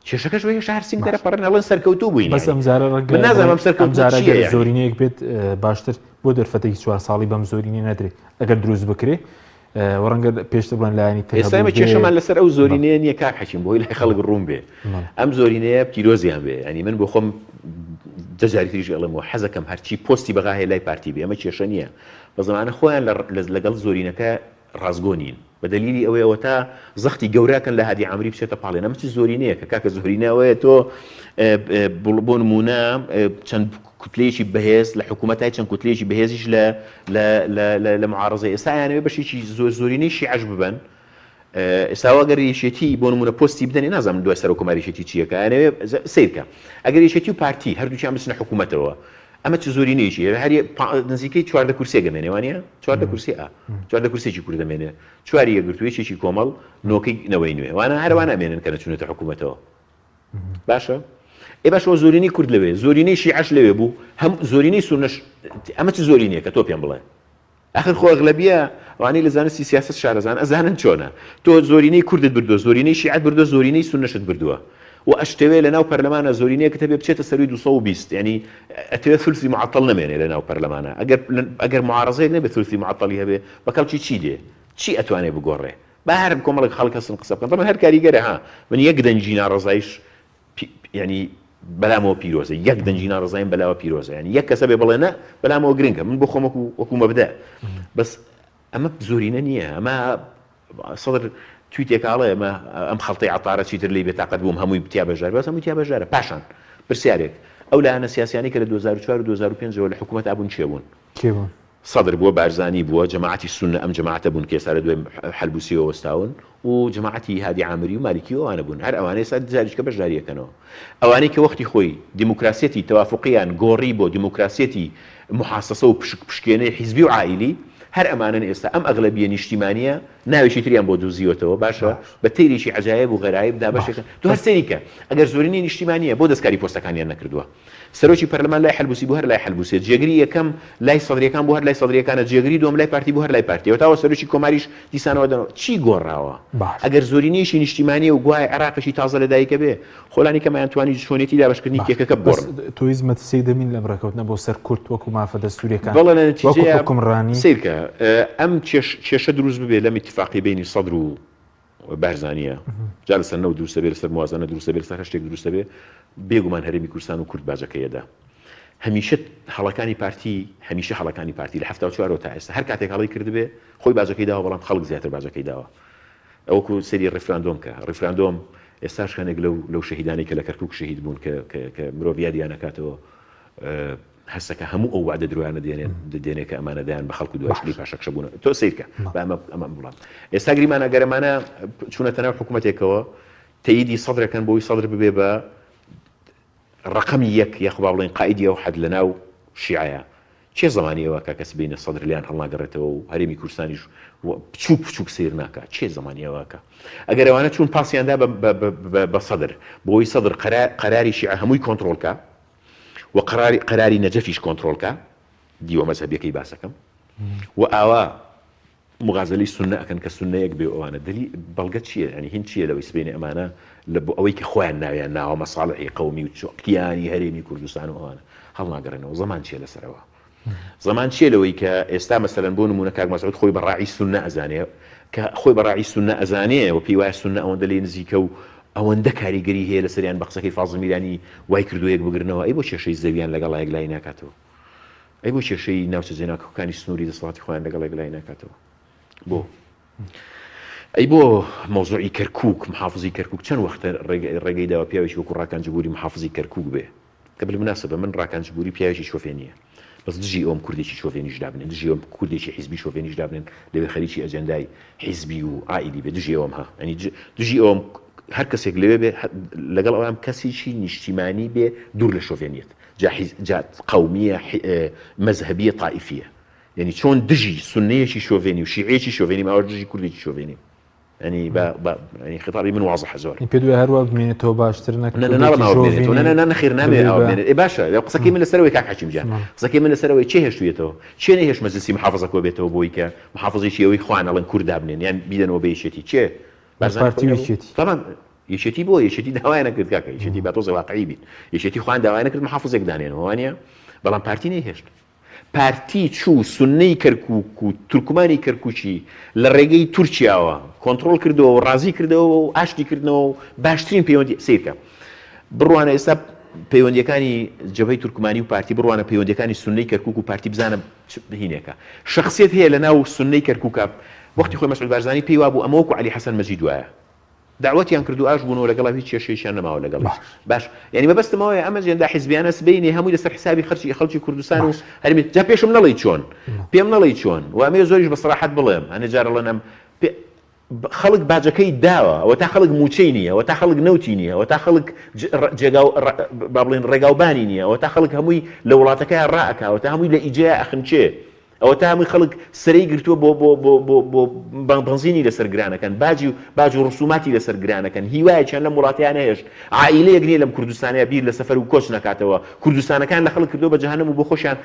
کێشەکەش وەیە شار سنگ دەرەپەڕن ئەڵەن سەرکەوتوو بووین بەس نازانم سەرکەوتوو زۆرینەیەک بێت باشتر بۆ دەرفەتێکی 4 ساڵی بەم زۆرینی نەدرێت ئەگەر دروست بکرێ وەڕەنگە پێشتر بڵێن لایانی ئێستامە کێشەمان لەسەر ئەو زۆرینەیە نییە کاک حەکیم بۆی لای خەڵک ڕوون بێ ئەم زۆرینەیە پیرۆزیان بێ ینی من بۆ خۆم دەجاری تریژ ئەڵێمەوە حەزەکەم هەرچی پۆستی بەغاهەیە لای پارتی بێ ئەمە کێشە نییە بە زمانە خۆیان لەگەڵ زۆرینەکە ڕازگۆنین بە دلیلی ئەوەیەوە تا زەختی گەوراکەن لە هادی عەمری بچێتە پاڵێن ئەمە چ زۆرینەیە کە کاکە زۆرینەوەیە تۆ بۆ نمونە چەند کوتلەیەکی بەهێز لە حکوومەتای چەند کوتلەیەکی بەهێزیش لە معارەزە ئێستایانەوێ بەشێکی زۆرینەی شیعەش ببن ئێستاوە ئەگەر یەکێتی بۆ نمونە پۆستی بدەنێ نازانم دوای سەر کۆماریشێتی چیەکە یانەوێ سیرکە ئەگەر یەکێتی و پارتی هەردووچیان بچنە حکوومەتەوە ئەمە چ زۆرینەیەکی هەر نزیکەی 4 کورسێ گەمێنێوانە 4 کورسی 4 کورسێکی کورد دەمێنێ چواری یەکگرتوویەکێکی کۆمەڵ نۆکەی نەوەی نوێ وانە هەروانە ئەمێنن کە نەچونێتە حکوومەتەوە باشە ئێ باشەوە زۆرینەی کورد لەوێ زۆرینەی شیعەش لەوێ بوو هەم زۆرینەی سونەش ئەمە چ زۆرینەیە کە تۆ پێم بڵێ آخر خۆ ئەغلەبیە ئەوانەی لە زانستی سیاست شارەزان ئەزانن چۆنە تۆ زۆرینەی کوردت بردووە زۆرینەی شیعەت بردووە زۆرینەی سونەشت بردووە و ئەشتەوێ لە ناو پەرلەمانە زۆرینەیە کە تەبێ بچێتە سەروی 220 ینی ئەتەوێت ثلثی معطل نەمێنێ لە ناو پەرلەمانە ئەگەر معارەزەیەک نەبێت ثلثی معطلی هەبێ بەکەڵکی چی دێ چی ئەتوانێ بگۆڕێ با هەر کۆمەڵێک خەڵک هەستن قسە بکەن بەڵام هەر کاریگەرە ها من یەک دەنجی ناڕەزایش ینی بەلامەوە پیرۆزە یەک دەنجی ناڕەزایم بەلاوە پیرۆزە ینی یەک کەسە بێ بڵێ نە بەلامەوە گرنگە من بۆ خۆم وەکو مەبدە بەس ئەمە زۆرینە نییە ئەمە سەدر تویتێکاڵێ ئەمە ئەم خەڵتەی عەتارە چیتر لێ بێتاقەت بووم هەمووی بتیا بەژار بەس هەمووی تیا بەژارە پاشان پرسیارێک ئەو لایەنە سیاسیانی کە لە 2004 و 2005 لە حکوومەت ئابوون چێ بوون سەدر بووە بارزانی بووە جەماعەتی سونە ئەم جەماعەتە بوون کە ئێستا لە دوای حەلبوسیەوە وەستاون و جەماعەتی هادی عامری و مالکی ئەوانە بوون هەر ئەوانەی ئێستا جاریشکە بەشداریەکەنەوە ئەوانەی کە وەختی خۆی دیموکراسیەتی تەوافقیان گۆڕی بۆ دیموکراسیەتی محاسسە و پشکێنەی حیزبی و عائیلی هەر ئەمانن ئێستا ئەم ئەغلەبیە نیشتیمانیە ناوێکی تریان بۆ دۆزیوەتەوە باشە بە تێریشی عەجایب و غەرایب دا بەشێکە تو هەر سەریکە ئەگەر زۆرینەی نیشتیمانیە بۆ دەستکاری پۆستەکانیان نەکردووە سەرۆکی پەرلەمان لای حەلبوسی بوو هەر لای حەلبوسێت جێگری یەکەم لای سەدرەکان بوو هەر لای سەدرەکانە جێگری دووەم لای پارتی بوو هەر لای پارتیەوە تاوە سەرۆکی کۆماریش دیسانەوە دەنەوە چی گۆڕاوە ئەگەر زۆرینەیشی نیشتیمانیە و گوای عێراقیشی تازە لەدایکە بێ خۆلانی کەمایان توانی شۆنێتی دابەشکردنی کێکەکە بگۆڕن تویزمەت سێ دەمین لەم ڕێکەوتنە بۆ سەر کورد وەکو مافە دەستوریەکان بەڵێ لە نەتیجەیە حکومڕانی سیرکە ئەم کێشە دروست ببێ لەم اتفاقی بینی سەدر و بارزانیە جا لەسەر نەوت دروستە بێ لەسەر موازنە دروستە بێ لەسەر هەشتێک دروستە بێ بێگومان هەرێمی کوردستان و کورد باجەکەیەدا هەمیشە هەڵەکانی پارتی هەمیشە هەڵەکانی پارتی لە 74 تا ئێستا هەر کاتێک هەڵی کرد بێ خۆی باجەکەی داوە بەڵام خەڵک زیاتر باجەکەی داوە ئەوەکو سەری ڕێفراندۆم کە ڕێفراندۆم ئێستاش خانێک لەو شەهیدانی کە لە کەرکووک شەهید بوون کە مرۆڤ یادیان نەکاتەوە هەستەکە هەموو ئەو وعدە درۆیانە دێنێ کە ئەمانە دایان بە خەڵکو دوای پاشەکشە بوون تۆ سیرکە ئەمە بڵام ئێستا گریمانە گەرەمانە چوونەتە ناو حکوومەتێکەوە تەییدی سەدرەکەن بۆی سەدر ببێ بە ڕقمی یەک یاخ با بڵێن قائیدی ئەو حەد لە ناو شیعەیە چێ زمانیەوە کە کەس بینە سەدر لیان هەڵناگەڕێتەوە و هەرێمی کوردستانیش بچووک سیر ناکە چێ زمانیەوەکە ئەگەر ئەوانە چوون پاسیاندا بە سەدر بۆی سەدر قەراری شیعە هەمووی کۆنتڕۆڵکە و قەراری نەجەفیش کۆنتڕۆڵکە دیوە مەزهەبیەکەی باسەکەم و ئاوا مغازەلی سونە ئەکەن کە سونەیەک بێ ئەوانە دلی بەڵگە چییە ینی هین چییە لەوەی سبینێ ئەمانە لە بۆ ئەوەی کە خۆیان ناویان ناوە مەساڵحی قەومی و چۆکتیانی هەرێمی کوردستان و ئەوانە هەڵناگەڕێنەوە زەمان چیە لەسەرەوە زەمان چیە لەوەی کە ئێستا مەسەلەن بۆ نمونە کاک مەسعود خۆی بەڕاعی سونە ئەزانێ کە خۆی بەڕاعی سونە ئەزانێ و پێی وایە سونە ئەوەندە لێ نزیکە و ئەوەندە کاریگەری هەیە لە سەریان بە قسەکەی فازڵ میرانی وای کردو یەک بگرنەوە ئەی بۆ کێشەی زەویان لەگەڵ یەک لای ناکاتەوە ئەی بۆ کێشەی ناوچە جێناکەوەکانی سنووری دەسەڵاتی خۆیان لەگەڵ یەک لای ناکاتەوە بۆ ئەی بۆ مەوزوعی کەرکووک محافزی کەرکووک چەند وەختە ڕێگەی داوە پیاوێکی وەکو ڕاکانجبووری محافزی کەرکووک بێ کە بالمناسبە من ڕاکانجبووری پیاوێکی شۆفێنیە بەس دژی ئەوم کوردێکی شۆڤێنیش دابنێن دژی ئەوم کوردێکی حیزبی شۆڤێنیش دابنێن لەوێ خەریکی ئەجەندای حیزبی و ئائیلی بێ دژی ئەوم ها ینی دژی ئەوم هەر کەسێک لەوێ بێ لەگەڵ ئەوام کەسێکی نیشتیمانی بێ دوور لە شۆڤێنیت جا قەومیە مەذهبیە طائفیە ینی چۆن دژی سونەیەکی شۆڤێنی و شیعەیەکی شۆڤێنی ماوە دژی کوردێکی شۆڤێنی ینی ینی خطابی من واضحە زۆر پێ دوای هەروە بمێنێتەوە باشتر نەخیر نامێ باشە قسەکەی من لەسەرەوەی کاک حەکیم جان قسەکەی من لەسەرەوەی چێ هێشتوێتەوە چێ نەهێش مەجلسی محافظە کۆ بێتەوە بۆی کە محافظێکی ئەوەی خوان ئەڵێن کورد دابنێن یان بیدەنەوە بە یەکێتی چێ طبعا یەکێتی بۆ یەکێتی داوای نەکرد کاکە یەکێتی با تۆزە واقعی بین یەکێتی خوان داوای نەکرد محافظێک دانێنەوە وانە بەڵام پارتی نەهێشت پارتی چوو سنەی کەرکووک و تورکمانی کەرکووکی لە ڕێگەی تورکیاوە کۆنتترۆل کردەوە و ڕازی کردەوە و ئاشتی کردنەوە و باشترین پەیوەندی سیرکە بڕوانە ئێستا پەیوەندیەکانی جەبهەی تورکمانی و پارتی بڕوانە پەیوەندیەکانی سنەی کەرکووک و پارتی بزانە هینێکە شخصیت هەیە لە ناو سنەی کەرکووکە وەختی خۆی مەسعود بارزانی پێی وابوو ئەمە وەکو عەلی حەسەن مەجید وایە دعوەتیان کردو ئاش بوونەوە لەگەڵ هیچ کێشەیەکیان نەماوە لەگەڵ باش یعنی مەبەستمەوەیە ئەمە جێندا حیزبیانە سبەینێ هەمووی لەسەر حسابی خەڵکی کوردستان و هەرمی جا پێشم نەڵی چۆن پێم نەڵی چۆن و ئەمێ زۆریش بە سەراحەت بڵێم هەنێ جارە لەنەم خەڵک باجەکەی داوە ئەوە تا خەڵک موچەی نییە ئەوە تا خەڵک نەوتی نییە ئەوە تا خەڵک با بڵێن ڕێگاوبانی نییە ئەوە تا خەڵک هەمووی لە وڵاتەکەی ڕائەکەوە تا هەمووی لە ئیجیا ئەخنچێ ئەوە تا هەمووی خەڵک سەرەی گرتووە بۆ بنزینی لەسەر گرانەکەن باج و ڕسوماتی لەسەر گرانەکەن هیوایەکیان لەم وڵاتیان هەیەش عائیلەیەک نییە لەم کوردستانەیە بیر لە سەفەر و کۆچ نکاتەوە کوردستانەکان لە خەڵک کردووە بە جەهەنەم و بۆ خۆشیان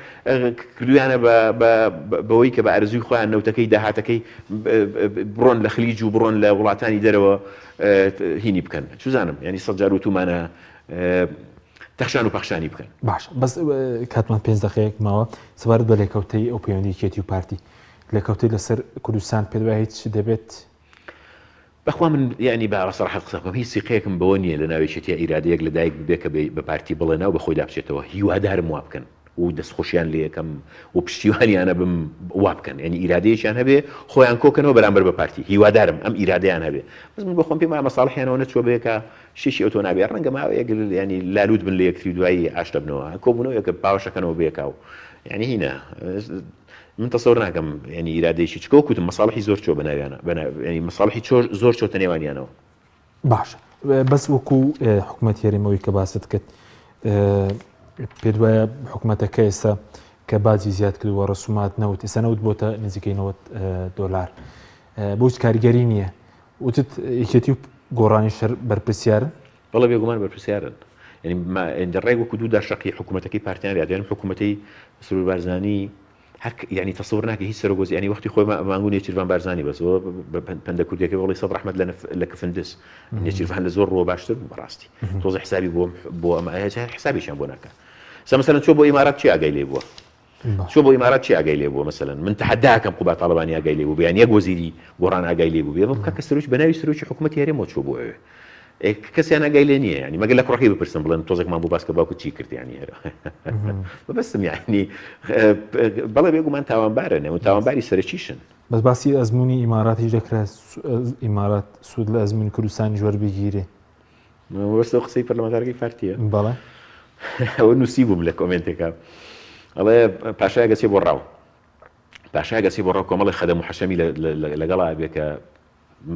کردویانە بەوەی کە بە ئەرزووی خۆیان نەوتەکەی داهاتەکەی بڕۆن لە خلیج و بڕۆن لە وڵاتانی دەرەوە هینی بکەن چزانم ینی سەد جار وتومانە تەخشان و پەخشانی بکەن باش بەس کاتمان 5 دقەیەک ماوە سەبارەت بە لێکەوتەی ئەو پەیوەندیکێتی و پارتی لێکەوتەی لەسەر کوردستان پێ دوای هیچ دەبێت بەخوا من یعنی بە ڕاست قسەکەم هیچ سیقەیەکم بەوە نییە لە ناوێشێتی ئیرادەیەک لەدایک بێ کە بە پارتی بڵێ ناو بە خۆی دابچێتەوە هیوادارم وا بکەن و دەستخۆشیان لێ یەکەم و پشتیوانیانە بم وا بکەن ینی ئیرادەیەکیان هەبێ خۆیان کۆکەنەوە بەرامبەر بە پارتی هیوادارم ئەم ئیرادەیان هەبێ بەس من بە خۆم پێم وایە مەساڵحیانەوە نەچوە بێکە شیشی ئۆتۆ نابێ ڕەنگە ماوەیەک ینی لالود بن لە یەکتری دوایی ئاشتە بنەوە کۆبوونەوە یەکە باوەشەکەنەوە بێکاو ینی هینە من تەسەوڕ ناکەم ینی ئیرادەیەکی چکە وەکوتم مەساڵحی زۆر چۆ بەناویانە ینی مەساڵحی زۆر چۆتە نێوانیانەوە باش بەس وەکو حکوومەت هێرێمەوەی کە باست کرد پێ دوایە حکوومەتەکە ئێستا کە باجی زیاد کردووە ڕسومات نەوت ئێستا نەوت بۆتە نزیکەی $90 بۆچ کاریگەری نییە وتت یەکێتی و گۆڕانی شەر بەرپرسیارن بەڵێ بێگومان بەرپرسیارن ینی ڕێک وەکو دوو داشەقی حکوومەتەکەی پارتیان یادێنم حکوومەتەی سروور بارزانی هەر ینی تەسەوڕ ناکە هیچ سەرۆگۆزی ینی وەختی خۆی مانگوون نێچیروان بارزانی بەسەوە پەندە کوردیەکە بەڵی سەد ڕەحمەت لە کفندس نێچیروان لە زۆر ڕۆ باشتر بەڕاستی تۆزە حسابی بۆ ئەمە حسابیشیان بۆ ناکە مثلا چۆ بۆ ئیمارات چی ئاگای لێ بووە چۆ بۆ ئیمارات چی ئاگای لێ بووە مثلا من تەحەداکەم قوبات تاڵبانی ئاگای لێ بوو بیان یەک وەزیری گۆڕان ئاگای لێ بوو بێ بکە کە سەرۆکی بەناوی سەرۆکی حکوومەتی هەرێمەوە چۆ بۆ ئەوێ کەسیان ئاگای لێ نییە ینی مەگەر لە کوڕەکەی بپرسم بڵێن تۆزێکمان بوو باس کە باوکو چی کرد یانی هەرە بەبەستم یعنی بەڵێ بێگومان تاوانبارە نێ تاوانباری سەرەکیشن بەس باسی ئەزمموی ئیماراتی دەکرا ئیمارات سوود لە ئەزمموی کوردستانی ژوەر بگیرێ وەستە قسەی پەرلەمانتارەکەی پارتیە بەڵێ ئەوە نووسی بووم لە کۆمنتێکە ئەڵێ پاشای گەچێ بۆ ڕاو پاشای گەچێ بۆ ڕاو کۆمەڵی خەدەم و حەشەمی لەگەڵا بێ کە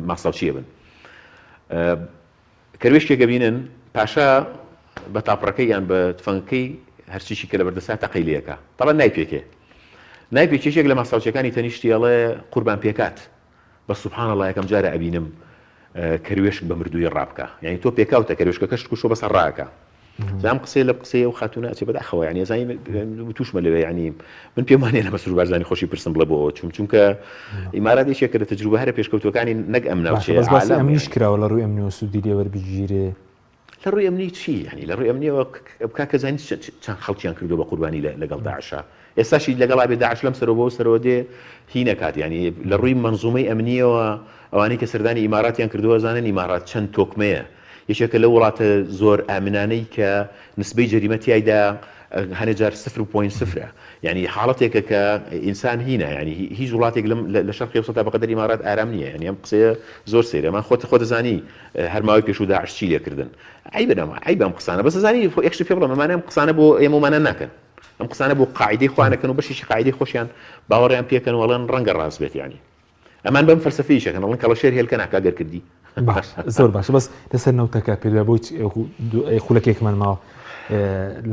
ماسەڵ چیە بن کەروێشکێکە بینن پاشا بە تاپڕەکەی یان بە تفەنگەکەی هەرچیشی کە لە بەردەسا تەقەی لێەکە تەڵەن نایپێکێک لە ماساڵچەکانی تەنیشتی ئەڵێ قوربان پێکات بە سوبحان الله یەکەم جارە ئەبینم کەروێشک بە مردووی ڕابکە یعنی تۆ پێکاوتە کەروێشکەکەش کوشۆ بەسەر ڕاکە زام قسەی لە قسەیە و خاتونە ئەچێ بەداخەوە یعنی زانی توشمە لەوێ یعنی من پێم وانێ لە سروور بارزانی خۆشی پرسم بڵێ بۆ چونکە ئیمارات یەکێکە لە تەجروبە هەرە پێشکەوتوەکانی نەک ئەم ناوچێ ئەمنیش کراوە لە ڕووی ئەمنی و سوودی لێ وەربگیرێ لە ڕووی ئەمنی چی ینی لە ڕووی ئەمنیەوە بکا کە زانی چەند خەڵکیان کردو بە قوربانی لەگەڵ داعشا ئێستاشی لەگەڵا بێ داعش لەم سەرەوە سەرەوە دێ هی نەکات ینی لە ڕووی منزومەی ئەمنیەوە ئەوانەی کە سەردانی ئیماراتیان کردووە زانن ئیمارات چەند تۆکمەیە یەکێکە لە وڵاتە زۆر ئامنانەی کە نسبەی جەریمەتیایدا هەنێ جار 0.0 ینی حاڵەتێکە کە ئینسان هینە ینی هیچ وڵاتێک لە شەرقی ئەوسەتا بەقەدەر ئیمارات ئارام نییە ینی ئەم قسەیە زۆر سێرە من خۆ دەزانی هەرماوەی پێش و داعش چی لێکردن عیب بەم قسانە بەس زانی یەکشت پێ بڵێم ئەمانە ئەم قسانە بۆ ئێمەمانە ناکەن ئەم قسانە بۆ قاعدەی خوانەکەن و بەشێکی قاعدەی خۆشیان باوەڕیان پێکەن وڵێن ڕەنگە ڕاست بێت یانی ئەمان بەم فەلسەفەیەکەن وڵێن کەڵە شێر هێلکە ناکاگەر کردی باش زۆر باشە بەس لەسەر نەوتەکە پێ بۆی خولەکێکمان ماوە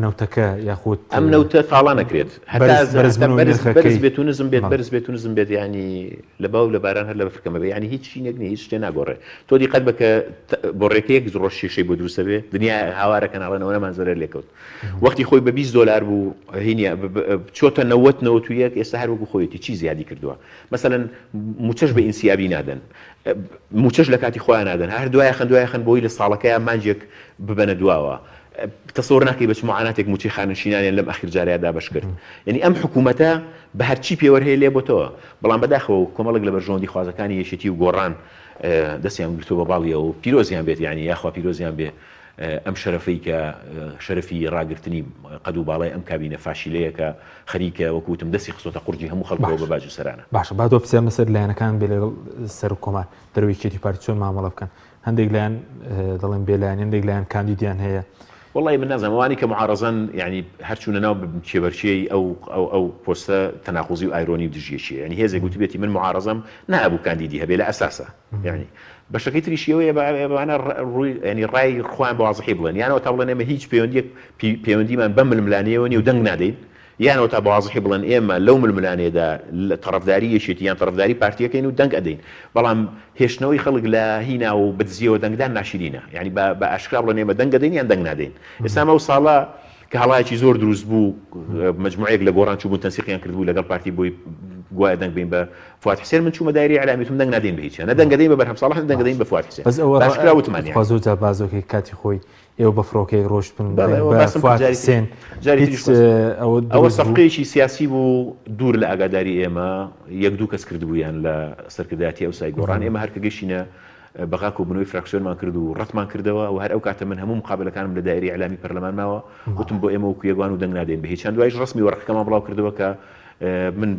نەوتەکە یاخود ئەم نەوتە تاڵا نەکرێت بەرز بێت و نزم بێت بەرز بێت و نزم بێت ینی لە باو لە باران هەر لە بەفرکەمە بێ ینی هیچ شتێک نیە هیچ شتێ ناگۆڕێ تۆ دیقەت بکە بۆ ڕێکەیەک ڕۆژ شێشەی بۆ دروستە بێ دنیا هاوارەکە ناڵێنەوە نەمان زەرەر لێکەوت وەختی خۆی بە $20 بوو هینە چۆتە 90 ئێستا هەر وەکو خۆیەتی چی زیادی کردووە مەسەلەن موچەش بە ئینسیابی نادەن موچەش لە کاتی خۆیان نادەن هەر دوایەخەن بۆی لە ساڵەکەیان مانجێک ببەنە دواوە تصور ناکەی بە معاناتێک موچی خانشینانیان لەم ئەخیر جارەیەدا بەش کرد یعنی ئەم حکوومەتە بە هەرچی پێوەرهەیە لێ بۆتەوە بەڵام بەداخەوە کۆمەڵک لە بەرژەوەندی خوازەکانی یەشێتی و گۆڕان دەستیان گرتووە بە باڵیەوە و پیرۆزیان بێت یعنی یاخوا پیرۆزیان بێ ئەم شەرەفەی کە شەرەفی ڕاگررتنی قەد و باڵای ئەم کابینە فاشیلەیە کە خەریکە وەکوتم دەستی خستۆتە قورجی هەموو خەڵکەوە بە باج و سەرانە باشە با تۆ پرسیان بەسەر لایەنەکان بێ لەگەڵ سەر و کۆمار دەرویکێتی پارتی چۆن مامەڵە بکەن هەندێک لایەن دەڵێن بێلایەن هەندێک لایەن کاندیدیان هەیە والله من نازم وانی کە معارەزان یعنی هەرچوونە ناو کێبەرچی ئەو پۆستە تەناقوزی و ئایرۆنی و دژیەشیە یعنی هێزێک گوتی بێتی من معارەزەم نابوو کاندیدی هەبێ لە ئەساسە یعنی بەشەکەی تریشیەوەیە بەوانە ڕووی ینی ڕای خۆیان بە واضحی بڵێن یانەوە تا بڵێن ئێمە هیچ پەیوەندیمان بە ململانەیەوە نیە و دەنگ نادەین یانەوە تا بە واضحی بڵێن ئێمە لەو ململانەیەدا طرفداری یەکێتی یان طرفداری پارتیەکەین و دەنگ ئەدەین بەڵام هێشتنەوەی خەڵک لە هینا و بەدزیەوە دەنگدان ناشرینە یعنی بە ئاشکرا بڵێن ئێمە دەنگ ئەدەین یان دەنگ نادەین ئێستا ئەو ساڵە کە هەڵایەکی زۆر دروست بوو مجموعەیەک لە گۆڕان چوو بوون تەنسیقیان کردبوو لەگەڵ پارتی بۆی گوایە دەنگ بین بە فواد حسێن من چوومە دایری ئەعلامێتم دەنگ نادەین بە هیچ نە دەنگ ئەدەین بە بەرهەم ساڵح دەنگ ئەدەین بە فواد حسێن بەس ئەوە وتمانیان خۆ زۆر بازۆکەی کاتی خۆی ئێوە بە فڕۆکەی ڕۆژ بن بە فواد حسێن ئەوە سەفقەیەکی سیاسی بوو دوور لە ئاگاداری ئێمە یەک دوو کەس کردبوویان لە سەرکردایەتی ئەوسای گۆڕان ئێمە هەر کە گەشتینە بەغاک و بنەوەی فراکسیۆنمان کرد و ڕەتمان کردەوە و هەر ئەو کاتە من هەموو مقابلەکانم لە دایری ئەعلامی پەرلەمان ماوە وتم بۆ ئێمە وەکو یەکوان و دەنگ نادەین بە هیچیان دوایش ڕسمی وەرەقەکەمان بڵاو کردەوە کە من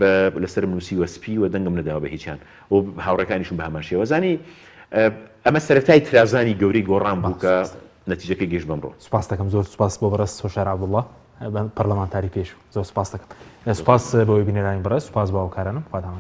لەسەر نووسی وەسپی و دەنگم نەداوە بە هیچیان و هاوڕەکانیشم بە هەمان شێوە زانی ئەمە سەرەتای ترازانی گەورەی گۆڕان بوو کە نەتیجەکەی گەیشت بەمڕۆ سوپاس دەکەم زۆر سوپاس بۆ بەڕست سۆشار عەبدوڵڵا پەرلەمانتاری پێش زۆر سوپاس دەکەم سوپاس بۆی بینەرانی بەڕست سوپاس بۆ هاوکارانم خواتان